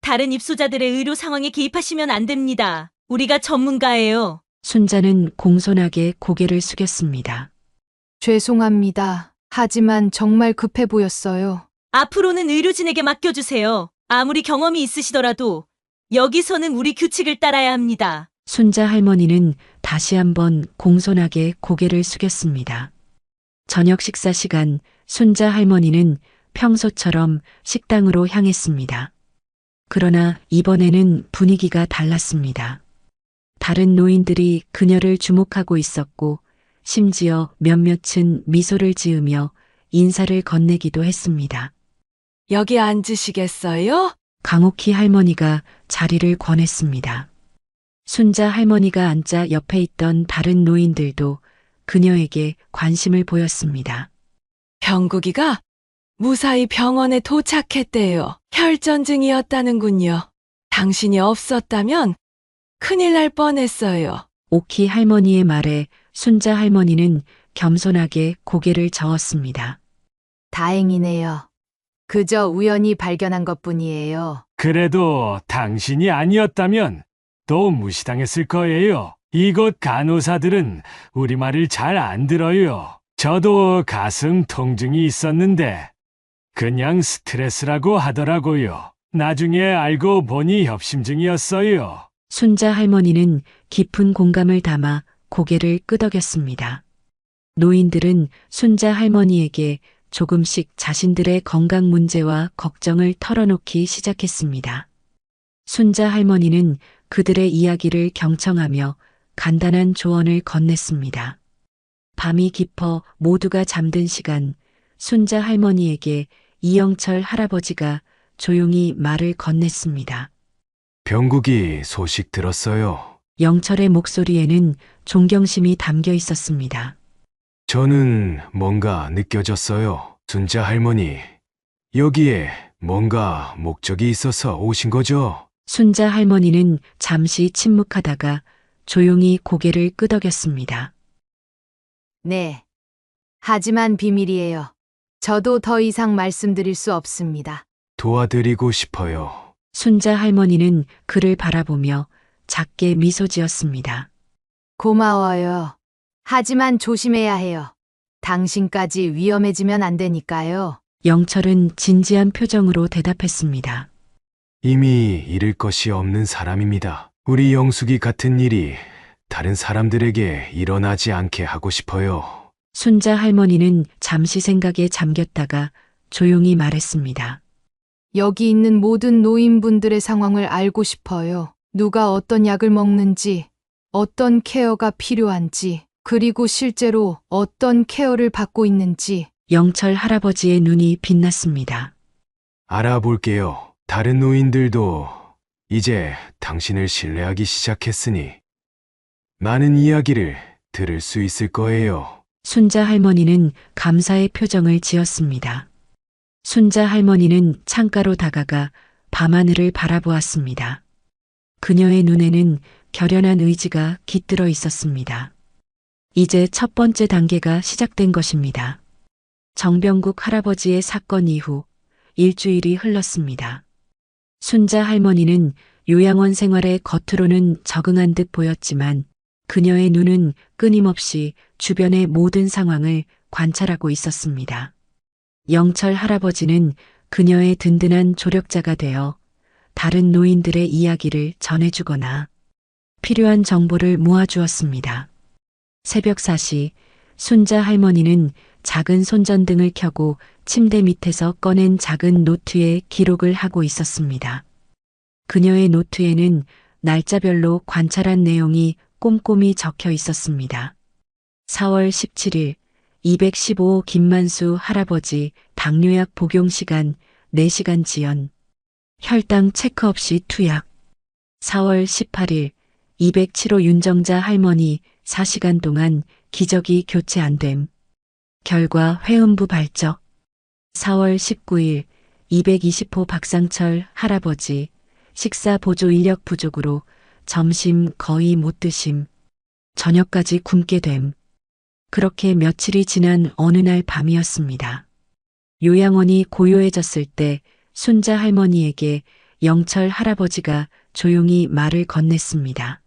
다른 입소자들의 의료 상황에 개입하시면 안 됩니다. 우리가 전문가예요. 순자는 공손하게 고개를 숙였습니다. 죄송합니다. 하지만 정말 급해 보였어요. 앞으로는 의료진에게 맡겨주세요. 아무리 경험이 있으시더라도 여기서는 우리 규칙을 따라야 합니다. 순자 할머니는 다시 한번 공손하게 고개를 숙였습니다. 저녁 식사 시간 순자 할머니는 평소처럼 식당으로 향했습니다. 그러나 이번에는 분위기가 달랐습니다. 다른 노인들이 그녀를 주목하고 있었고 심지어 몇몇은 미소를 지으며 인사를 건네기도 했습니다. 여기 앉으시겠어요? 강옥희 할머니가 자리를 권했습니다. 순자 할머니가 앉자 옆에 있던 다른 노인들도 그녀에게 관심을 보였습니다. 병국이가 무사히 병원에 도착했대요. 혈전증이었다는군요. 당신이 없었다면 큰일 날 뻔했어요. 옥희 할머니의 말에 순자 할머니는 겸손하게 고개를 저었습니다. 다행이네요. 그저 우연히 발견한 것뿐이에요. 그래도 당신이 아니었다면 또 무시당했을 거예요. 이곳 간호사들은 우리 말을 잘 안 들어요. 저도 가슴 통증이 있었는데 그냥 스트레스라고 하더라고요. 나중에 알고 보니 협심증이었어요. 순자 할머니는 깊은 공감을 담아 고개를 끄덕였습니다. 노인들은 순자 할머니에게 조금씩 자신들의 건강 문제와 걱정을 털어놓기 시작했습니다. 순자 할머니는 그들의 이야기를 경청하며 간단한 조언을 건넸습니다. 밤이 깊어 모두가 잠든 시간, 순자 할머니에게 이영철 할아버지가 조용히 말을 건넸습니다. 병국이 소식 들었어요. 영철의 목소리에는 존경심이 담겨 있었습니다. 저는 뭔가 느껴졌어요. 순자 할머니, 여기에 뭔가 목적이 있어서 오신 거죠? 순자 할머니는 잠시 침묵하다가 조용히 고개를 끄덕였습니다. 네. 하지만 비밀이에요. 저도 더 이상 말씀드릴 수 없습니다. 도와드리고 싶어요. 순자 할머니는 그를 바라보며 작게 미소 지었습니다. 고마워요. 하지만 조심해야 해요. 당신까지 위험해지면 안 되니까요. 영철은 진지한 표정으로 대답했습니다. 이미 잃을 것이 없는 사람입니다. 우리 영숙이 같은 일이 다른 사람들에게 일어나지 않게 하고 싶어요. 순자 할머니는 잠시 생각에 잠겼다가 조용히 말했습니다. 여기 있는 모든 노인분들의 상황을 알고 싶어요. 누가 어떤 약을 먹는지, 어떤 케어가 필요한지, 그리고 실제로 어떤 케어를 받고 있는지. 영철 할아버지의 눈이 빛났습니다. 알아볼게요. 다른 노인들도 이제 당신을 신뢰하기 시작했으니 많은 이야기를 들을 수 있을 거예요. 순자 할머니는 감사의 표정을 지었습니다. 순자 할머니는 창가로 다가가 밤하늘을 바라보았습니다. 그녀의 눈에는 결연한 의지가 깃들어 있었습니다. 이제 첫 번째 단계가 시작된 것입니다. 정병국 할아버지의 사건 이후 일주일이 흘렀습니다. 순자 할머니는 요양원 생활에 겉으로는 적응한 듯 보였지만 그녀의 눈은 끊임없이 주변의 모든 상황을 관찰하고 있었습니다. 영철 할아버지는 그녀의 든든한 조력자가 되어 다른 노인들의 이야기를 전해주거나 필요한 정보를 모아주었습니다. 새벽 4시 순자 할머니는 작은 손전등을 켜고 침대 밑에서 꺼낸 작은 노트에 기록을 하고 있었습니다. 그녀의 노트에는 날짜별로 관찰한 내용이 꼼꼼히 적혀 있었습니다. 4월 17일 215호 김만수 할아버지 당뇨약 복용 시간 4시간 지연. 혈당 체크 없이 투약. 4월 18일 207호 윤정자 할머니 4시간 동안 기저귀 교체 안 됨. 결과 회음부 발적. 4월 19일 220호 박상철 할아버지 식사 보조 인력 부족으로 점심 거의 못 드심. 저녁까지 굶게 됨. 그렇게 며칠이 지난 어느 날 밤이었습니다. 요양원이 고요해졌을 때 순자 할머니에게 영철 할아버지가 조용히 말을 건넸습니다.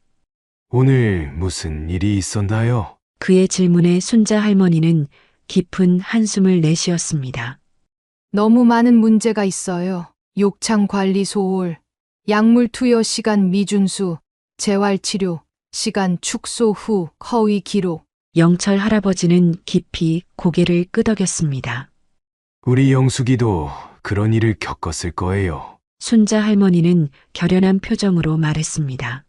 오늘 무슨 일이 있었나요? 그의 질문에 순자 할머니는 깊은 한숨을 내쉬었습니다. 너무 많은 문제가 있어요. 욕창 관리 소홀, 약물 투여 시간 미준수, 재활치료, 시간 축소 후 허위 기록. 영철 할아버지는 깊이 고개를 끄덕였습니다. 우리 영숙이도 그런 일을 겪었을 거예요. 순자 할머니는 결연한 표정으로 말했습니다.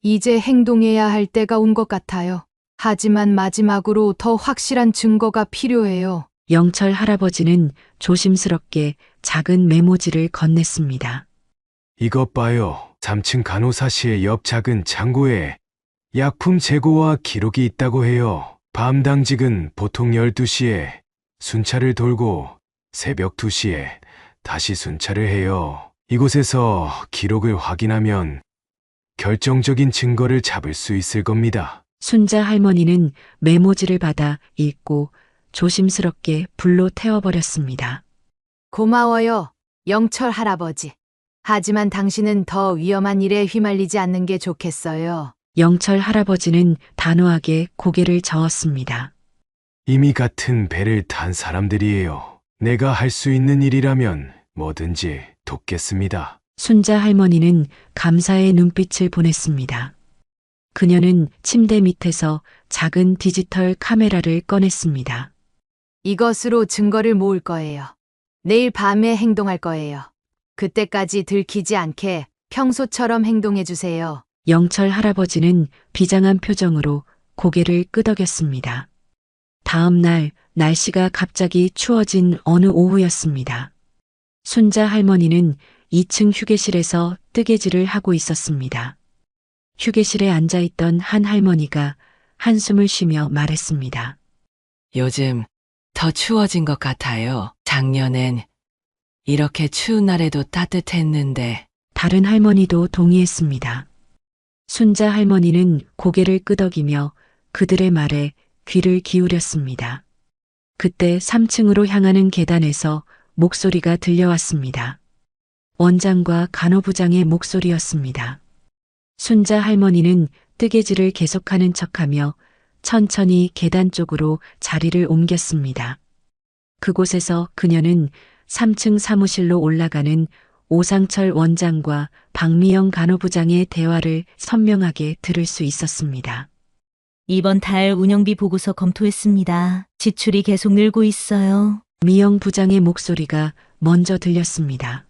이제 행동해야 할 때가 온 것 같아요. 하지만 마지막으로 더 확실한 증거가 필요해요. 영철 할아버지는 조심스럽게 작은 메모지를 건넸습니다. 이것 봐요. 3층 간호사실 옆 작은 창고에 약품 재고와 기록이 있다고 해요. 밤 당직은 보통 12시에 순찰을 돌고 새벽 2시에 다시 순찰을 해요. 이곳에서 기록을 확인하면 결정적인 증거를 잡을 수 있을 겁니다. 순자 할머니는 메모지를 받아 읽고 조심스럽게 불로 태워버렸습니다. 고마워요, 영철 할아버지. 하지만 당신은 더 위험한 일에 휘말리지 않는 게 좋겠어요. 영철 할아버지는 단호하게 고개를 저었습니다. 이미 같은 배를 탄 사람들이에요. 내가 할 수 있는 일이라면 뭐든지 돕겠습니다. 순자 할머니는 감사의 눈빛을 보냈습니다. 그녀는 침대 밑에서 작은 디지털 카메라를 꺼냈습니다. 이것으로 증거를 모을 거예요. 내일 밤에 행동할 거예요. 그때까지 들키지 않게 평소처럼 행동해 주세요. 영철 할아버지는 비장한 표정으로 고개를 끄덕였습니다. 다음 날 날씨가 갑자기 추워진 어느 오후였습니다. 순자 할머니는 2층 휴게실에서 뜨개질을 하고 있었습니다. 휴게실에 앉아있던 한 할머니가 한숨을 쉬며 말했습니다. 요즘 더 추워진 것 같아요. 작년엔 이렇게 추운 날에도 따뜻했는데. 다른 할머니도 동의했습니다. 순자 할머니는 고개를 끄덕이며 그들의 말에 귀를 기울였습니다. 그때 3층으로 향하는 계단에서 목소리가 들려왔습니다. 원장과 간호부장의 목소리였습니다. 순자 할머니는 뜨개질을 계속하는 척하며 천천히 계단 쪽으로 자리를 옮겼습니다. 그곳에서 그녀는 3층 사무실로 올라가는 오상철 원장과 박미영 간호부장의 대화를 선명하게 들을 수 있었습니다. 이번 달 운영비 보고서 검토했습니다. 지출이 계속 늘고 있어요. 미영 부장의 목소리가 먼저 들렸습니다.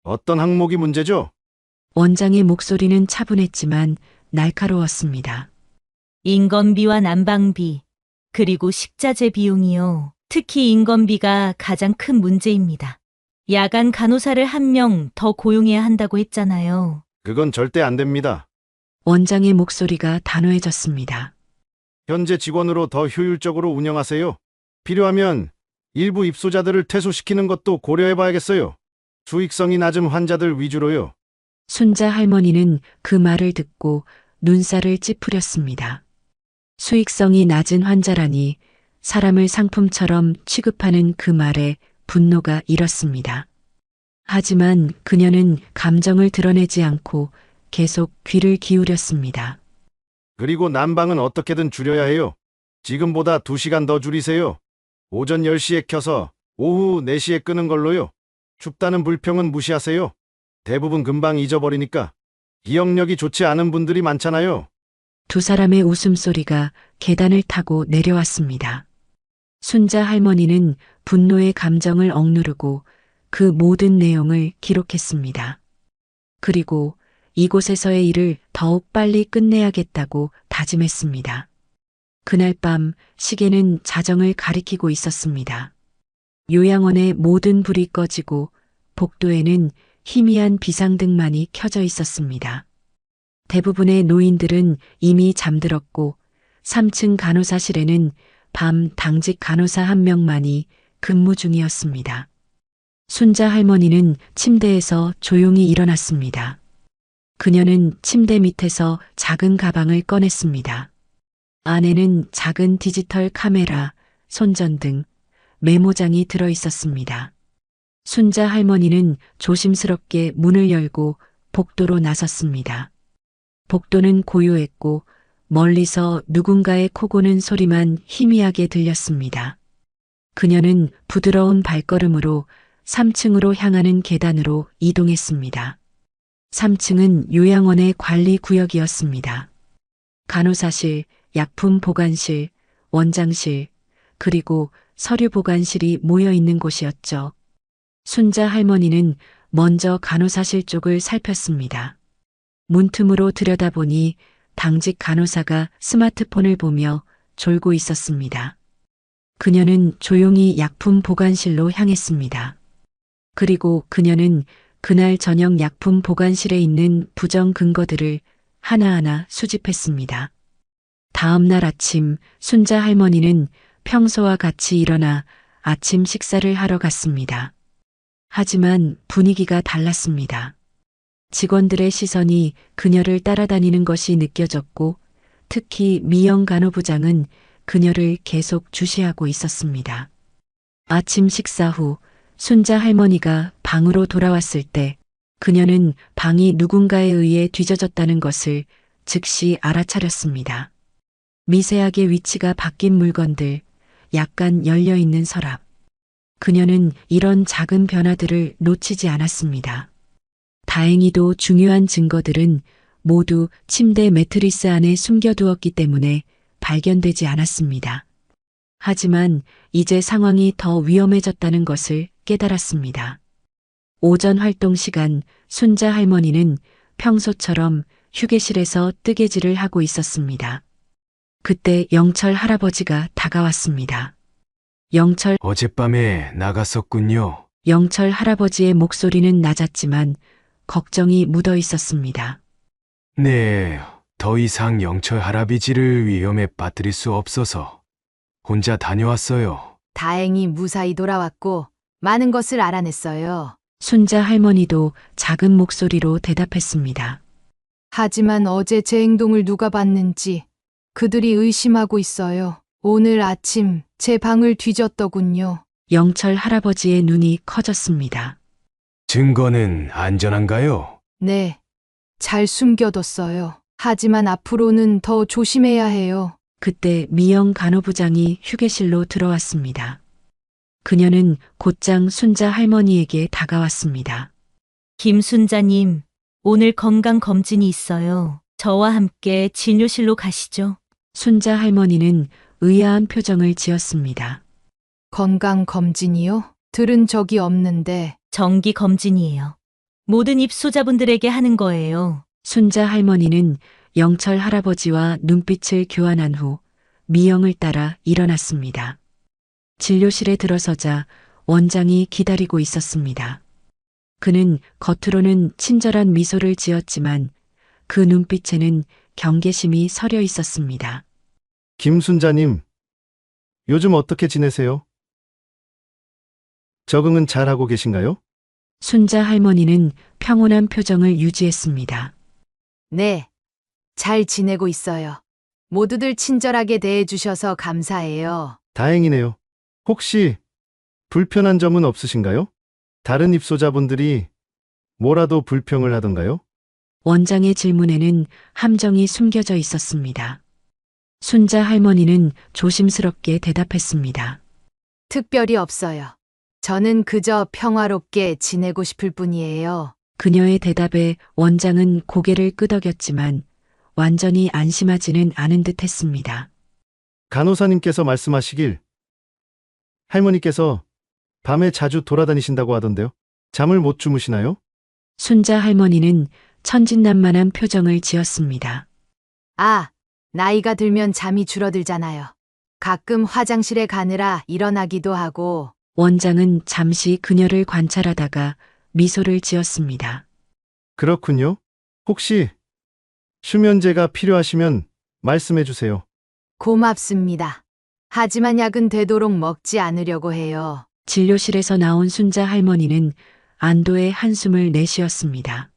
어떤 항목이 문제죠? 원장의 목소리는 차분했지만 날카로웠습니다. 인건비와 난방비, 그리고 식자재 비용이요. 특히 인건비가 가장 큰 문제입니다. 야간 간호사를 1명 더 고용해야 한다고 했잖아요. 그건 절대 안 됩니다. 원장의 목소리가 단호해졌습니다. 현재 직원으로 더 효율적으로 운영하세요. 필요하면 일부 입소자들을 퇴소시키는 것도 고려해봐야겠어요. 수익성이 낮은 환자들 위주로요. 순자 할머니는 그 말을 듣고 눈살을 찌푸렸습니다. 수익성이 낮은 환자라니 사람을 상품처럼 취급하는 그 말에 분노가 일었습니다. 하지만 그녀는 감정을 드러내지 않고 계속 귀를 기울였습니다. 그리고 난방은 어떻게든 줄여야 해요. 지금보다 2시간 더 줄이세요. 오전 10시에 켜서 오후 4시에 끄는 걸로요. 춥다는 불평은 무시하세요. 대부분 금방 잊어버리니까. 기억력이 좋지 않은 분들이 많잖아요. 두 사람의 웃음소리가 계단을 타고 내려왔습니다. 순자 할머니는 분노의 감정을 억누르고 그 모든 내용을 기록했습니다. 그리고 이곳에서의 일을 더욱 빨리 끝내야겠다고 다짐했습니다. 그날 밤 시계는 자정을 가리키고 있었습니다. 요양원의 모든 불이 꺼지고 복도에는 희미한 비상등만이 켜져 있었습니다. 대부분의 노인들은 이미 잠들었고 3층 간호사실에는 밤 당직 간호사 1명만이 근무 중이었습니다. 순자 할머니는 침대에서 조용히 일어났습니다. 그녀는 침대 밑에서 작은 가방을 꺼냈습니다. 안에는 작은 디지털 카메라, 손전등, 메모장이 들어 있었습니다. 순자 할머니는 조심스럽게 문을 열고 복도로 나섰습니다. 복도는 고요했고 멀리서 누군가의 코 고는 소리만 희미하게 들렸습니다. 그녀는 부드러운 발걸음으로 3층으로 향하는 계단으로 이동했습니다. 3층은 요양원의 관리 구역이었습니다. 간호사실, 약품 보관실, 원장실, 그리고 서류 보관실이 모여 있는 곳이었죠. 순자 할머니는 먼저 간호사실 쪽을 살폈습니다. 문틈으로 들여다보니 당직 간호사가 스마트폰을 보며 졸고 있었습니다. 그녀는 조용히 약품 보관실로 향했습니다. 그리고 그녀는 그날 저녁 약품 보관실에 있는 부정 근거들을 하나하나 수집했습니다. 다음 날 아침 순자 할머니는 평소와 같이 일어나 아침 식사를 하러 갔습니다. 하지만 분위기가 달랐습니다. 직원들의 시선이 그녀를 따라다니는 것이 느껴졌고 특히 미영 간호부장은 그녀를 계속 주시하고 있었습니다. 아침 식사 후 순자 할머니가 방으로 돌아왔을 때 그녀는 방이 누군가에 의해 뒤져졌다는 것을 즉시 알아차렸습니다. 미세하게 위치가 바뀐 물건들, 약간 열려있는 서랍. 그녀는 이런 작은 변화들을 놓치지 않았습니다. 다행히도 중요한 증거들은 모두 침대 매트리스 안에 숨겨두었기 때문에 발견되지 않았습니다. 하지만 이제 상황이 더 위험해졌다는 것을 깨달았습니다. 오전 활동 시간 순자 할머니는 평소처럼 휴게실에서 뜨개질을 하고 있었습니다. 그때 영철 할아버지가 다가왔습니다. 어젯밤에 나갔었군요. 영철 할아버지의 목소리는 낮았지만 걱정이 묻어 있었습니다. 네, 더 이상 영철 할아버지를 위험에 빠뜨릴 수 없어서 혼자 다녀왔어요. 다행히 무사히 돌아왔고 많은 것을 알아냈어요. 순자 할머니도 작은 목소리로 대답했습니다. 하지만 어제 제 행동을 누가 봤는지 그들이 의심하고 있어요. 오늘 아침 제 방을 뒤졌더군요. 영철 할아버지의 눈이 커졌습니다. 증거는 안전한가요? 네, 잘 숨겨뒀어요. 하지만 앞으로는 더 조심해야 해요. 그때 미영 간호부장이 휴게실로 들어왔습니다. 그녀는 곧장 순자 할머니에게 다가왔습니다. 김순자님, 오늘 건강검진이 있어요. 저와 함께 진료실로 가시죠. 순자 할머니는 의아한 표정을 지었습니다. 건강검진이요? 들은 적이 없는데. 정기검진이에요. 모든 입소자분들에게 하는 거예요. 순자 할머니는 영철 할아버지와 눈빛을 교환한 후 미영을 따라 일어났습니다. 진료실에 들어서자 원장이 기다리고 있었습니다. 그는 겉으로는 친절한 미소를 지었지만 그 눈빛에는 경계심이 서려 있었습니다. 김순자님, 요즘 어떻게 지내세요? 적응은 잘하고 계신가요? 순자 할머니는 평온한 표정을 유지했습니다. 네, 잘 지내고 있어요. 모두들 친절하게 대해주셔서 감사해요. 다행이네요. 혹시 불편한 점은 없으신가요? 다른 입소자분들이 뭐라도 불평을 하던가요? 원장의 질문에는 함정이 숨겨져 있었습니다. 순자 할머니는 조심스럽게 대답했습니다. 특별히 없어요. 저는 그저 평화롭게 지내고 싶을 뿐이에요. 그녀의 대답에 원장은 고개를 끄덕였지만 완전히 안심하지는 않은 듯 했습니다. 간호사님께서 말씀하시길 할머니께서 밤에 자주 돌아다니신다고 하던데요. 잠을 못 주무시나요? 순자 할머니는 천진난만한 표정을 지었습니다. 아, 나이가 들면 잠이 줄어들잖아요. 가끔 화장실에 가느라 일어나기도 하고. 원장은 잠시 그녀를 관찰하다가 미소를 지었습니다. 그렇군요. 혹시 수면제가 필요하시면 말씀해 주세요. 고맙습니다. 하지만 약은 되도록 먹지 않으려고 해요. 진료실에서 나온 순자 할머니는 안도의 한숨을 내쉬었습니다.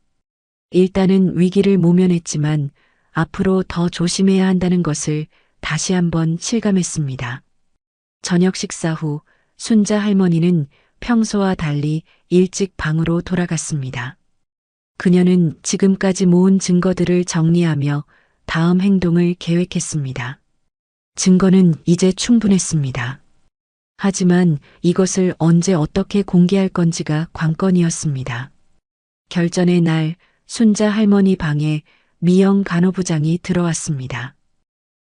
일단은 위기를 모면했지만 앞으로 더 조심해야 한다는 것을 다시 한번 실감했습니다. 저녁 식사 후 순자 할머니는 평소와 달리 일찍 방으로 돌아갔습니다. 그녀는 지금까지 모은 증거들을 정리하며 다음 행동을 계획했습니다. 증거는 이제 충분했습니다. 하지만 이것을 언제 어떻게 공개할 건지가 관건이었습니다. 결전의 날 순자 할머니 방에 미영 간호부장이 들어왔습니다.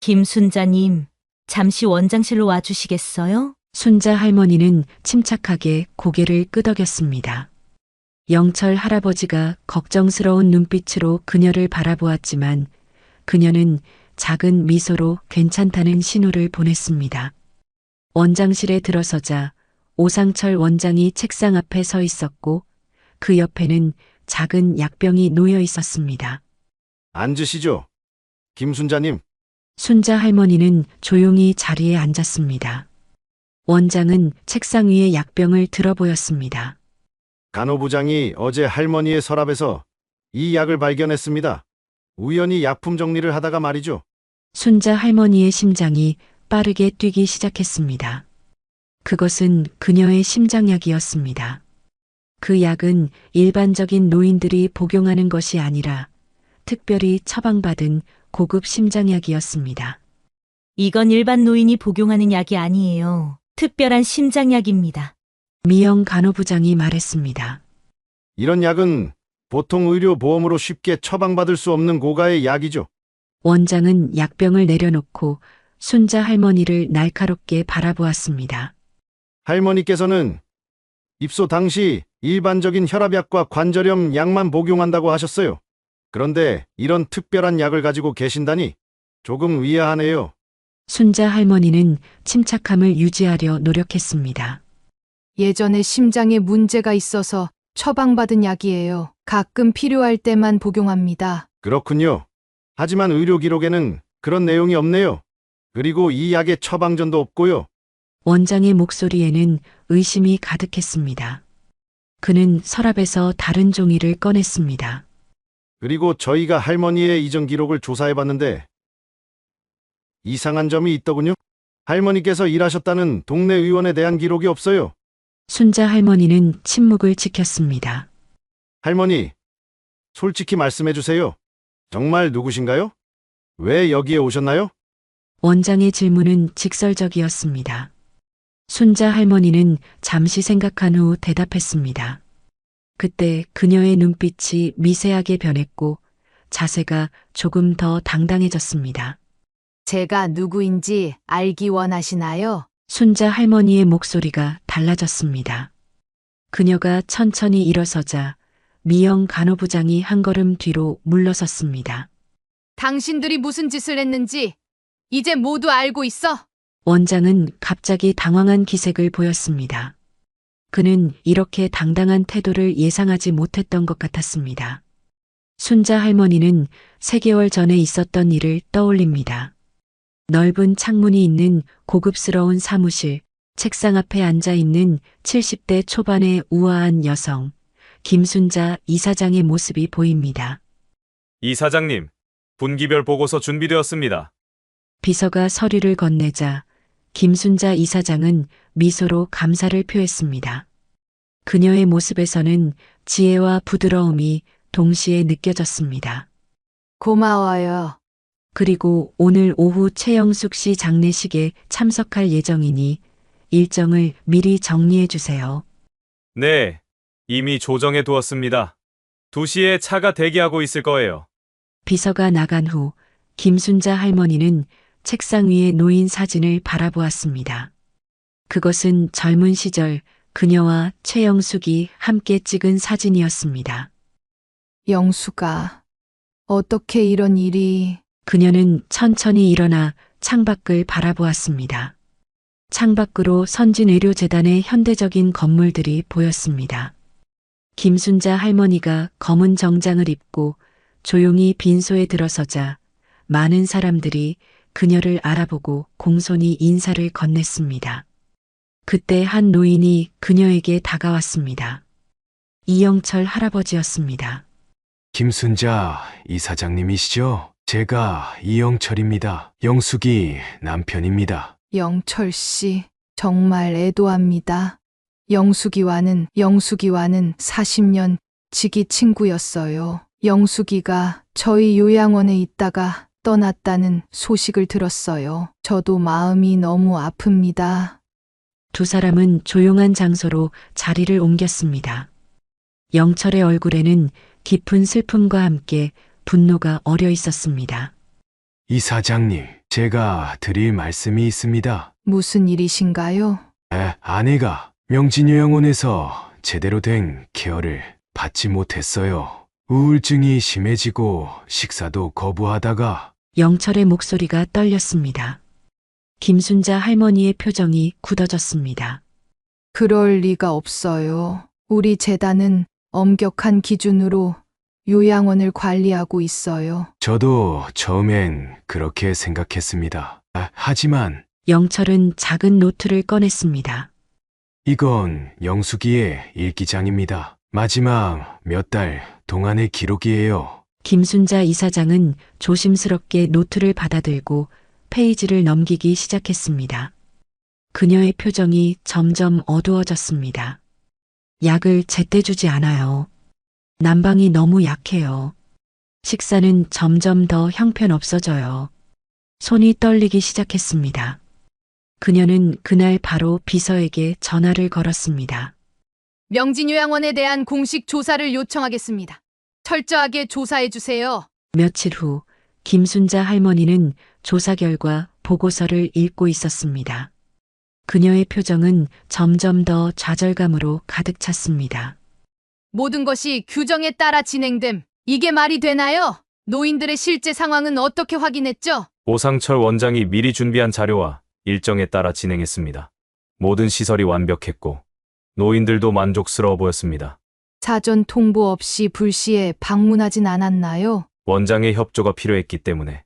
김순자님, 잠시 원장실로 와주시겠어요? 순자 할머니는 침착하게 고개를 끄덕였습니다. 영철 할아버지가 걱정스러운 눈빛으로 그녀를 바라보았지만 그녀는 작은 미소로 괜찮다는 신호를 보냈습니다. 원장실에 들어서자 오상철 원장이 책상 앞에 서 있었고 그 옆에는 작은 약병이 놓여 있었습니다. 앉으시죠. 김순자님. 순자 할머니는 조용히 자리에 앉았습니다. 원장은 책상 위에 약병을 들어 보였습니다. 간호부장이 어제 할머니의 서랍에서 이 약을 발견했습니다. 우연히 약품 정리를 하다가 말이죠. 순자 할머니의 심장이 빠르게 뛰기 시작했습니다. 그것은 그녀의 심장약이었습니다. 그 약은 일반적인 노인들이 복용하는 것이 아니라 특별히 처방받은 고급 심장약이었습니다. 이건 일반 노인이 복용하는 약이 아니에요. 특별한 심장약입니다. 미영 간호부장이 말했습니다. 이런 약은 보통 의료보험으로 쉽게 처방받을 수 없는 고가의 약이죠. 원장은 약병을 내려놓고 순자 할머니를 날카롭게 바라보았습니다. 할머니께서는 입소 당시 일반적인 혈압약과 관절염 약만 복용한다고 하셨어요. 그런데 이런 특별한 약을 가지고 계신다니 조금 의아하네요. 순자 할머니는 침착함을 유지하려 노력했습니다. 예전에 심장에 문제가 있어서 처방받은 약이에요. 가끔 필요할 때만 복용합니다. 그렇군요. 하지만 의료 기록에는 그런 내용이 없네요. 그리고 이 약의 처방전도 없고요. 원장의 목소리에는 의심이 가득했습니다. 그는 서랍에서 다른 종이를 꺼냈습니다. 그리고 저희가 할머니의 이전 기록을 조사해봤는데 이상한 점이 있더군요. 할머니께서 일하셨다는 동네 의원에 대한 기록이 없어요. 순자 할머니는 침묵을 지켰습니다. 할머니, 솔직히 말씀해 주세요. 정말 누구신가요? 왜 여기에 오셨나요? 원장의 질문은 직설적이었습니다. 순자 할머니는 잠시 생각한 후 대답했습니다. 그때 그녀의 눈빛이 미세하게 변했고 자세가 조금 더 당당해졌습니다. 제가 누구인지 알기 원하시나요? 순자 할머니의 목소리가 달라졌습니다. 그녀가 천천히 일어서자 미영 간호부장이 한 걸음 뒤로 물러섰습니다. 당신들이 무슨 짓을 했는지 이제 모두 알고 있어. 원장은 갑자기 당황한 기색을 보였습니다. 그는 이렇게 당당한 태도를 예상하지 못했던 것 같았습니다. 순자 할머니는 3개월 전에 있었던 일을 떠올립니다. 넓은 창문이 있는 고급스러운 사무실, 책상 앞에 앉아 있는 70대 초반의 우아한 여성, 김순자 이사장의 모습이 보입니다. 이사장님, 분기별 보고서 준비되었습니다. 비서가 서류를 건네자 김순자 이사장은 미소로 감사를 표했습니다. 그녀의 모습에서는 지혜와 부드러움이 동시에 느껴졌습니다. 고마워요. 그리고 오늘 오후 최영숙 씨 장례식에 참석할 예정이니 일정을 미리 정리해 주세요. 네, 이미 조정해 두었습니다. 2시에 차가 대기하고 있을 거예요. 비서가 나간 후 김순자 할머니는 책상 위에 놓인 사진을 바라보았습니다. 그것은 젊은 시절 그녀와 최영숙이 함께 찍은 사진이었습니다. 영수가 어떻게 이런 일이... 그녀는 천천히 일어나 창밖을 바라보았습니다. 창밖으로 선진의료재단의 현대적인 건물들이 보였습니다. 김순자 할머니가 검은 정장을 입고 조용히 빈소에 들어서자 많은 사람들이 그녀를 알아보고 공손히 인사를 건넸습니다. 그때 한 노인이 그녀에게 다가왔습니다. 이영철 할아버지였습니다. 김순자 이사장님이시죠? 제가 이영철입니다. 영숙이 남편입니다. 영철 씨, 정말 애도합니다. 영숙이와는 40년 지기 친구였어요. 영숙이가 저희 요양원에 있다가 떠났다는 소식을 들었어요. 저도 마음이 너무 아픕니다. 두 사람은 조용한 장소로 자리를 옮겼습니다. 영철의 얼굴에는 깊은 슬픔과 함께 분노가 어려 있었습니다. 이사장님, 제가 드릴 말씀이 있습니다. 무슨 일이신가요? 아내가 명진요양원에서 제대로 된 케어를 받지 못했어요. 우울증이 심해지고 식사도 거부하다가 영철의 목소리가 떨렸습니다. 김순자 할머니의 표정이 굳어졌습니다. 그럴 리가 없어요. 우리 재단은 엄격한 기준으로 요양원을 관리하고 있어요. 저도 처음엔 그렇게 생각했습니다. 하지만 영철은 작은 노트를 꺼냈습니다. 이건 영숙이의 일기장입니다. 마지막 몇 달 동안의 기록이에요. 김순자 이사장은 조심스럽게 노트를 받아들고 페이지를 넘기기 시작했습니다. 그녀의 표정이 점점 어두워졌습니다. 약을 제때 주지 않아요. 난방이 너무 약해요. 식사는 점점 더 형편없어져요. 손이 떨리기 시작했습니다. 그녀는 그날 바로 비서에게 전화를 걸었습니다. 명진요양원에 대한 공식 조사를 요청하겠습니다. 철저하게 조사해 주세요. 며칠 후 김순자 할머니는 조사 결과 보고서를 읽고 있었습니다. 그녀의 표정은 점점 더 좌절감으로 가득 찼습니다. 모든 것이 규정에 따라 진행됨. 이게 말이 되나요? 노인들의 실제 상황은 어떻게 확인했죠? 오상철 원장이 미리 준비한 자료와 일정에 따라 진행했습니다. 모든 시설이 완벽했고 노인들도 만족스러워 보였습니다. 사전 통보 없이 불시에 방문하진 않았나요? 원장의 협조가 필요했기 때문에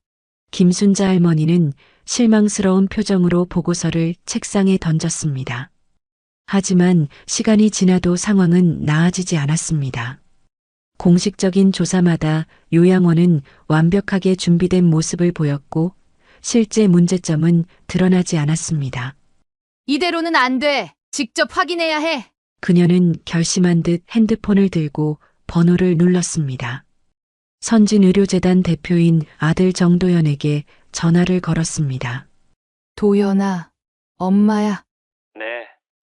김순자 할머니는 실망스러운 표정으로 보고서를 책상에 던졌습니다. 하지만 시간이 지나도 상황은 나아지지 않았습니다. 공식적인 조사마다 요양원은 완벽하게 준비된 모습을 보였고 실제 문제점은 드러나지 않았습니다. 이대로는 안 돼. 직접 확인해야 해. 그녀는 결심한 듯 핸드폰을 들고 번호를 눌렀습니다. 선진의료재단 대표인 아들 정도연에게 전화를 걸었습니다. 도연아, 엄마야. 네,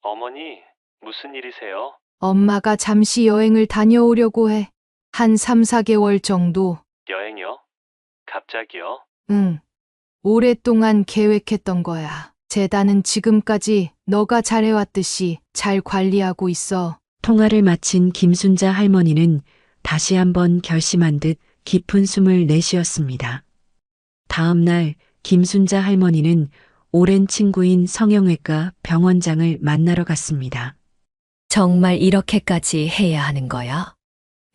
어머니, 무슨 일이세요? 엄마가 잠시 여행을 다녀오려고 해. 한 3, 4개월 정도. 여행이요? 갑자기요? 응. 오랫동안 계획했던 거야. 재단은 지금까지 너가 잘해왔듯이 잘 관리하고 있어. 통화를 마친 김순자 할머니는 다시 한번 결심한 듯 깊은 숨을 내쉬었습니다. 다음 날 김순자 할머니는 오랜 친구인 성형외과 병원장을 만나러 갔습니다. 정말 이렇게까지 해야 하는 거야?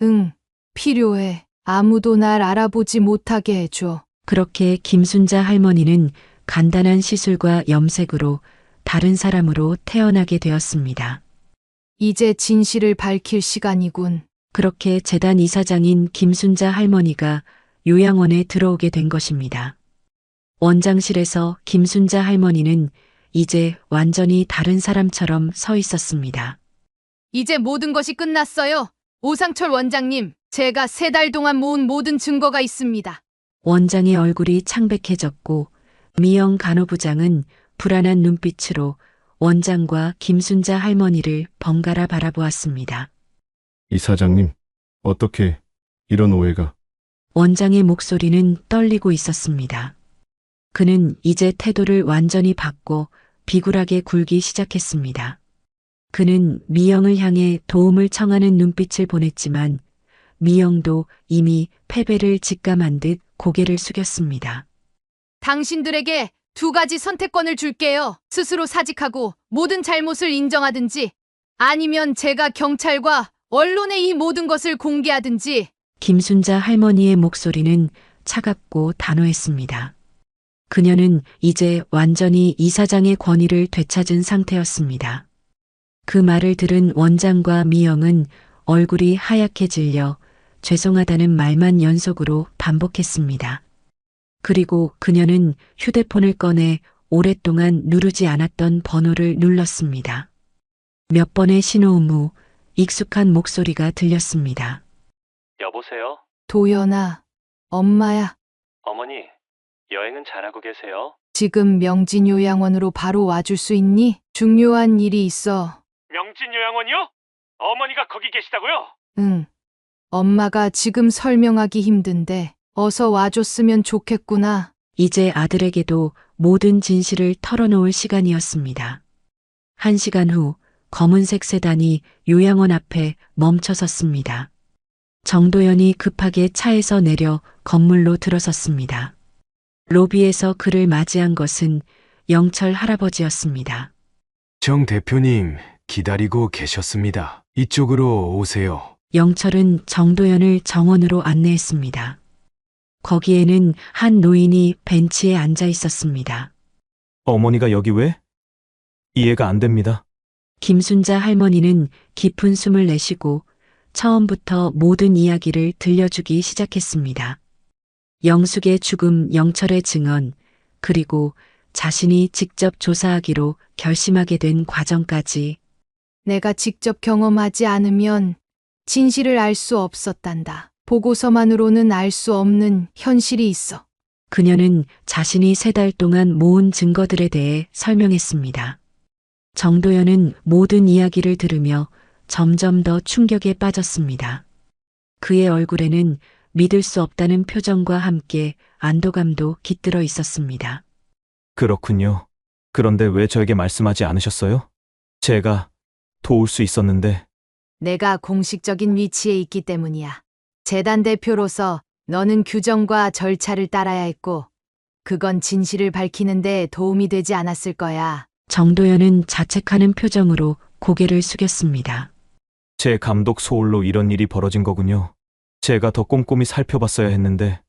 응, 필요해. 아무도 날 알아보지 못하게 해줘. 그렇게 김순자 할머니는 간단한 시술과 염색으로 다른 사람으로 태어나게 되었습니다. 이제 진실을 밝힐 시간이군. 그렇게 재단 이사장인 김순자 할머니가 요양원에 들어오게 된 것입니다. 원장실에서 김순자 할머니는 이제 완전히 다른 사람처럼 서 있었습니다. 이제 모든 것이 끝났어요. 오상철 원장님, 제가 3달 동안 모은 모든 증거가 있습니다. 원장의 얼굴이 창백해졌고 미영 간호부장은 불안한 눈빛으로 원장과 김순자 할머니를 번갈아 바라보았습니다. 이사장님, 어떻게 이런 오해가? 원장의 목소리는 떨리고 있었습니다. 그는 이제 태도를 완전히 바꿔 비굴하게 굴기 시작했습니다. 그는 미영을 향해 도움을 청하는 눈빛을 보냈지만 미영도 이미 패배를 직감한 듯 고개를 숙였습니다. 당신들에게 2가지 선택권을 줄게요. 스스로 사직하고 모든 잘못을 인정하든지 아니면 제가 경찰과 언론에 이 모든 것을 공개하든지. 김순자 할머니의 목소리는 차갑고 단호했습니다. 그녀는 이제 완전히 이사장의 권위를 되찾은 상태였습니다. 그 말을 들은 원장과 미영은 얼굴이 하얗게 질려 죄송하다는 말만 연속으로 반복했습니다. 그리고 그녀는 휴대폰을 꺼내 오랫동안 누르지 않았던 번호를 눌렀습니다. 몇 번의 신호음 후 익숙한 목소리가 들렸습니다. 여보세요? 도연아, 엄마야. 어머니, 여행은 잘하고 계세요? 지금 명진 요양원으로 바로 와줄 수 있니? 중요한 일이 있어. 명진 요양원이요? 어머니가 거기 계시다고요? 응. 엄마가 지금 설명하기 힘든데 어서 와줬으면 좋겠구나. 이제 아들에게도 모든 진실을 털어놓을 시간이었습니다. 1시간 후 검은색 세단이 요양원 앞에 멈춰섰습니다. 정도연이 급하게 차에서 내려 건물로 들어섰습니다. 로비에서 그를 맞이한 것은 영철 할아버지였습니다. 정 대표님, 기다리고 계셨습니다. 이쪽으로 오세요. 영철은 정도연을 정원으로 안내했습니다. 거기에는 한 노인이 벤치에 앉아 있었습니다. 어머니가 여기 왜? 이해가 안 됩니다. 김순자 할머니는 깊은 숨을 내쉬고 처음부터 모든 이야기를 들려주기 시작했습니다. 영숙의 죽음, 영철의 증언, 그리고 자신이 직접 조사하기로 결심하게 된 과정까지. 내가 직접 경험하지 않으면 진실을 알 수 없었단다. 보고서만으로는 알 수 없는 현실이 있어. 그녀는 자신이 3달 동안 모은 증거들에 대해 설명했습니다. 정도연은 모든 이야기를 들으며 점점 더 충격에 빠졌습니다. 그의 얼굴에는 믿을 수 없다는 표정과 함께 안도감도 깃들어 있었습니다. 그렇군요. 그런데 왜 저에게 말씀하지 않으셨어요? 제가 도울 수 있었는데. 내가 공식적인 위치에 있기 때문이야. 재단 대표로서 너는 규정과 절차를 따라야 했고, 그건 진실을 밝히는데 도움이 되지 않았을 거야. 정도연은 자책하는 표정으로 고개를 숙였습니다. 제 감독 소홀로 이런 일이 벌어진 거군요. 제가 더 꼼꼼히 살펴봤어야 했는데.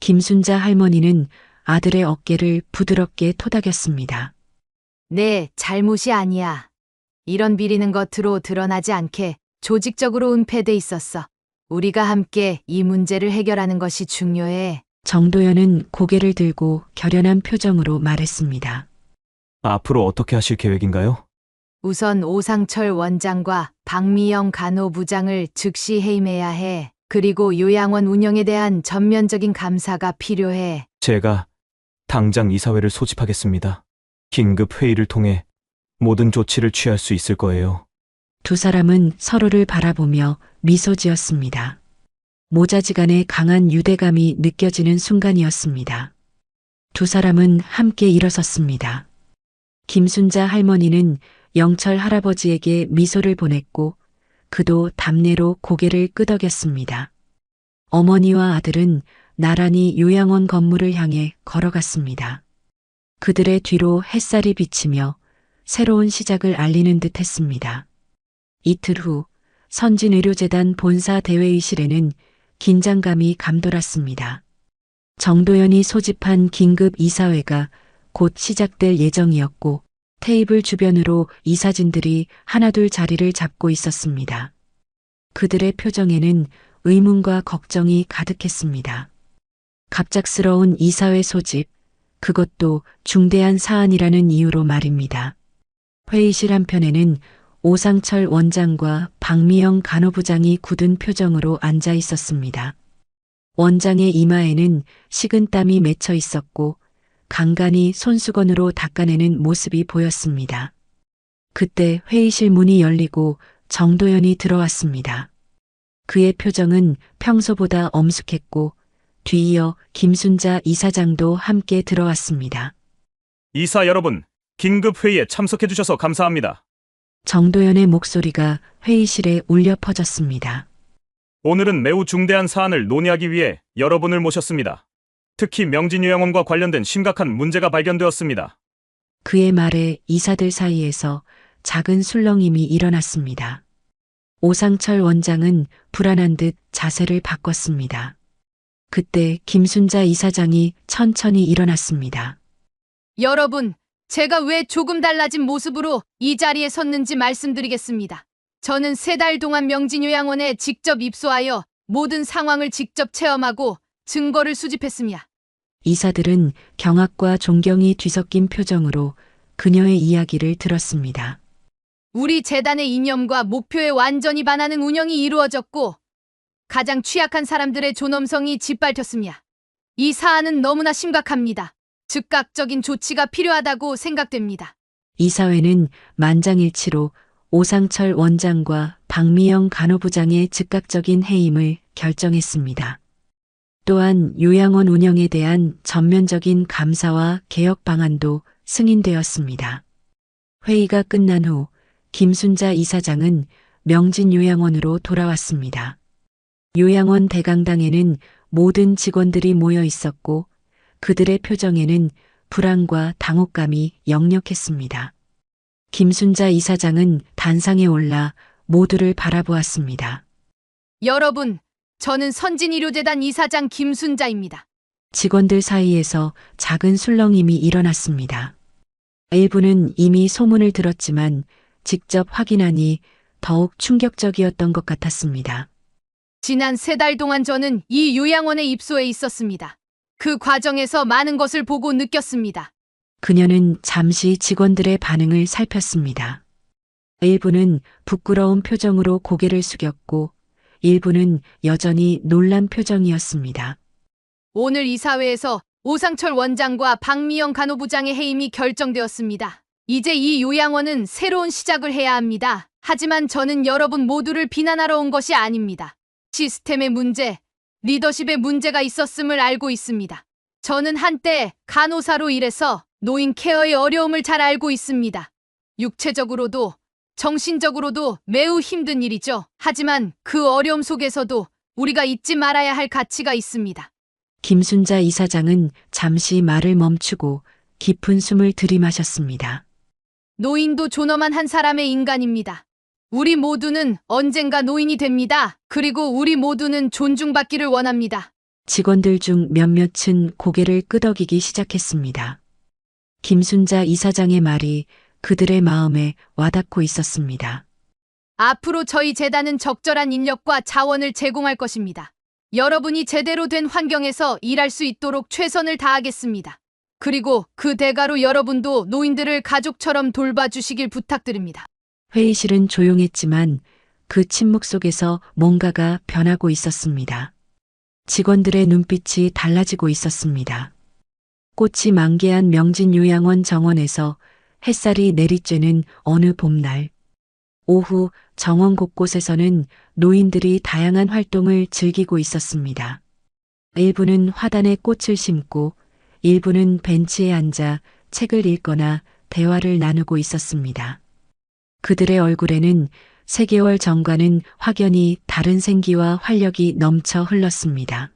김순자 할머니는 아들의 어깨를 부드럽게 토닥였습니다. 내 잘못이 아니야. 이런 비리는 겉으로 드러나지 않게 조직적으로 은폐돼 있었어. 우리가 함께 이 문제를 해결하는 것이 중요해. 정도연은 고개를 들고 결연한 표정으로 말했습니다. 앞으로 어떻게 하실 계획인가요? 우선 오상철 원장과 박미영 간호부장을 즉시 해임해야 해. 그리고 요양원 운영에 대한 전면적인 감사가 필요해. 제가 당장 이사회를 소집하겠습니다. 긴급 회의를 통해 모든 조치를 취할 수 있을 거예요. 두 사람은 서로를 바라보며 미소 지었습니다. 모자지간의 강한 유대감이 느껴지는 순간이었습니다. 두 사람은 함께 일어섰습니다. 김순자 할머니는 영철 할아버지에게 미소를 보냈고 그도 답례로 고개를 끄덕였습니다. 어머니와 아들은 나란히 요양원 건물을 향해 걸어갔습니다. 그들의 뒤로 햇살이 비치며 새로운 시작을 알리는 듯 했습니다. 이틀 후 선진의료재단 본사 대회의실에는 긴장감이 감돌았습니다. 정도연이 소집한 긴급 이사회가 곧 시작될 예정이었고 테이블 주변으로 이사진들이 하나둘 자리를 잡고 있었습니다. 그들의 표정에는 의문과 걱정이 가득했습니다. 갑작스러운 이사회 소집, 그것도 중대한 사안이라는 이유로 말입니다. 회의실 한편에는 오상철 원장과 박미영 간호부장이 굳은 표정으로 앉아 있었습니다. 원장의 이마에는 식은땀이 맺혀 있었고 간간히 손수건으로 닦아내는 모습이 보였습니다. 그때 회의실 문이 열리고 정도연이 들어왔습니다. 그의 표정은 평소보다 엄숙했고 뒤이어 김순자 이사장도 함께 들어왔습니다. 이사 여러분, 긴급 회의에 참석해 주셔서 감사합니다. 정도연의 목소리가 회의실에 울려 퍼졌습니다. 오늘은 매우 중대한 사안을 논의하기 위해 여러분을 모셨습니다. 특히 명진요양원과 관련된 심각한 문제가 발견되었습니다. 그의 말에 이사들 사이에서 작은 술렁임이 일어났습니다. 오상철 원장은 불안한 듯 자세를 바꿨습니다. 그때 김순자 이사장이 천천히 일어났습니다. 여러분, 제가 왜 조금 달라진 모습으로 이 자리에 섰는지 말씀드리겠습니다. 저는 3달 동안 명진요양원에 직접 입소하여 모든 상황을 직접 체험하고 증거를 수집했습니다. 이사들은 경악과 존경이 뒤섞인 표정으로 그녀의 이야기를 들었습니다. 우리 재단의 이념과 목표에 완전히 반하는 운영이 이루어졌고 가장 취약한 사람들의 존엄성이 짓밟혔습니다. 이 사안은 너무나 심각합니다. 즉각적인 조치가 필요하다고 생각됩니다. 이사회는 만장일치로 오상철 원장과 박미영 간호부장의 즉각적인 해임을 결정했습니다. 또한 요양원 운영에 대한 전면적인 감사와 개혁 방안도 승인되었습니다. 회의가 끝난 후 김순자 이사장은 명진요양원으로 돌아왔습니다. 요양원 대강당에는 모든 직원들이 모여 있었고 그들의 표정에는 불안과 당혹감이 역력했습니다. 김순자 이사장은 단상에 올라 모두를 바라보았습니다. 여러분, 저는 선진의료재단 이사장 김순자입니다. 직원들 사이에서 작은 술렁임이 일어났습니다. 일부는 이미 소문을 들었지만 직접 확인하니 더욱 충격적이었던 것 같았습니다. 지난 3달 동안 저는 이 요양원에 입소해 있었습니다. 그 과정에서 많은 것을 보고 느꼈습니다. 그녀는 잠시 직원들의 반응을 살폈습니다. 일부는 부끄러운 표정으로 고개를 숙였고 일부는 여전히 놀란 표정이었습니다. 오늘 이사회에서 오상철 원장과 박미영 간호부장의 해임이 결정되었습니다. 이제 이 요양원은 새로운 시작을 해야 합니다. 하지만 저는 여러분 모두를 비난하러 온 것이 아닙니다. 시스템의 문제, 리더십의 문제가 있었음을 알고 있습니다. 저는 한때 간호사로 일해서 노인 케어의 어려움을 잘 알고 있습니다. 육체적으로도 정신적으로도 매우 힘든 일이죠. 하지만 그 어려움 속에서도 우리가 잊지 말아야 할 가치가 있습니다. 김순자 이사장은 잠시 말을 멈추고 깊은 숨을 들이마셨습니다. 노인도 존엄한 한 사람의 인간입니다. 우리 모두는 언젠가 노인이 됩니다. 그리고 우리 모두는 존중받기를 원합니다. 직원들 중 몇몇은 고개를 끄덕이기 시작했습니다. 김순자 이사장의 말이 그들의 마음에 와닿고 있었습니다. 앞으로 저희 재단은 적절한 인력과 자원을 제공할 것입니다. 여러분이 제대로 된 환경에서 일할 수 있도록 최선을 다하겠습니다. 그리고 그 대가로 여러분도 노인들을 가족처럼 돌봐주시길 부탁드립니다. 회의실은 조용했지만 그 침묵 속에서 뭔가가 변하고 있었습니다. 직원들의 눈빛이 달라지고 있었습니다. 꽃이 만개한 명진요양원 정원에서 햇살이 내리쬐는 어느 봄날. 오후 정원 곳곳에서는 노인들이 다양한 활동을 즐기고 있었습니다. 일부는 화단에 꽃을 심고 일부는 벤치에 앉아 책을 읽거나 대화를 나누고 있었습니다. 그들의 얼굴에는 3개월 전과는 확연히 다른 생기와 활력이 넘쳐 흘렀습니다.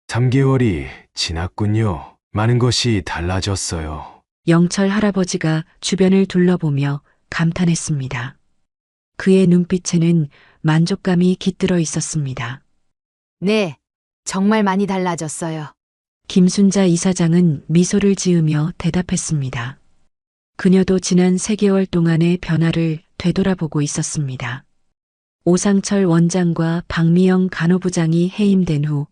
3개월이 지났군요. 많은 것이 달라졌어요. 영철 할아버지가 주변을 둘러보며 감탄했습니다. 그의 눈빛에는 만족감이 깃들어 있었습니다. 네, 정말 많이 달라졌어요. 김순자 이사장은 미소를 지으며 대답했습니다. 그녀도 지난 3개월 동안의 변화를 되돌아보고 있었습니다. 오상철 원장과 박미영 간호부장이 해임된 후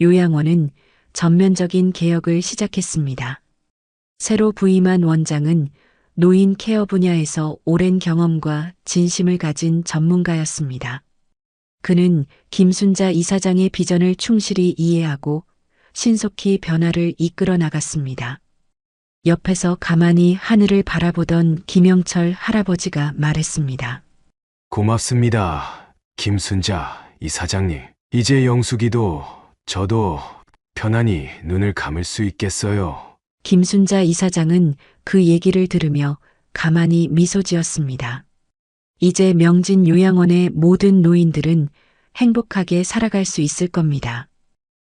요양원은 전면적인 개혁을 시작했습니다. 새로 부임한 원장은 노인 케어 분야에서 오랜 경험과 진심을 가진 전문가였습니다. 그는 김순자 이사장의 비전을 충실히 이해하고 신속히 변화를 이끌어 나갔습니다. 옆에서 가만히 하늘을 바라보던 김영철 할아버지가 말했습니다. 고맙습니다. 김순자 이사장님. 이제 영숙이도 저도 편안히 눈을 감을 수 있겠어요. 김순자 이사장은 그 얘기를 들으며 가만히 미소 지었습니다. 이제 명진 요양원의 모든 노인들은 행복하게 살아갈 수 있을 겁니다.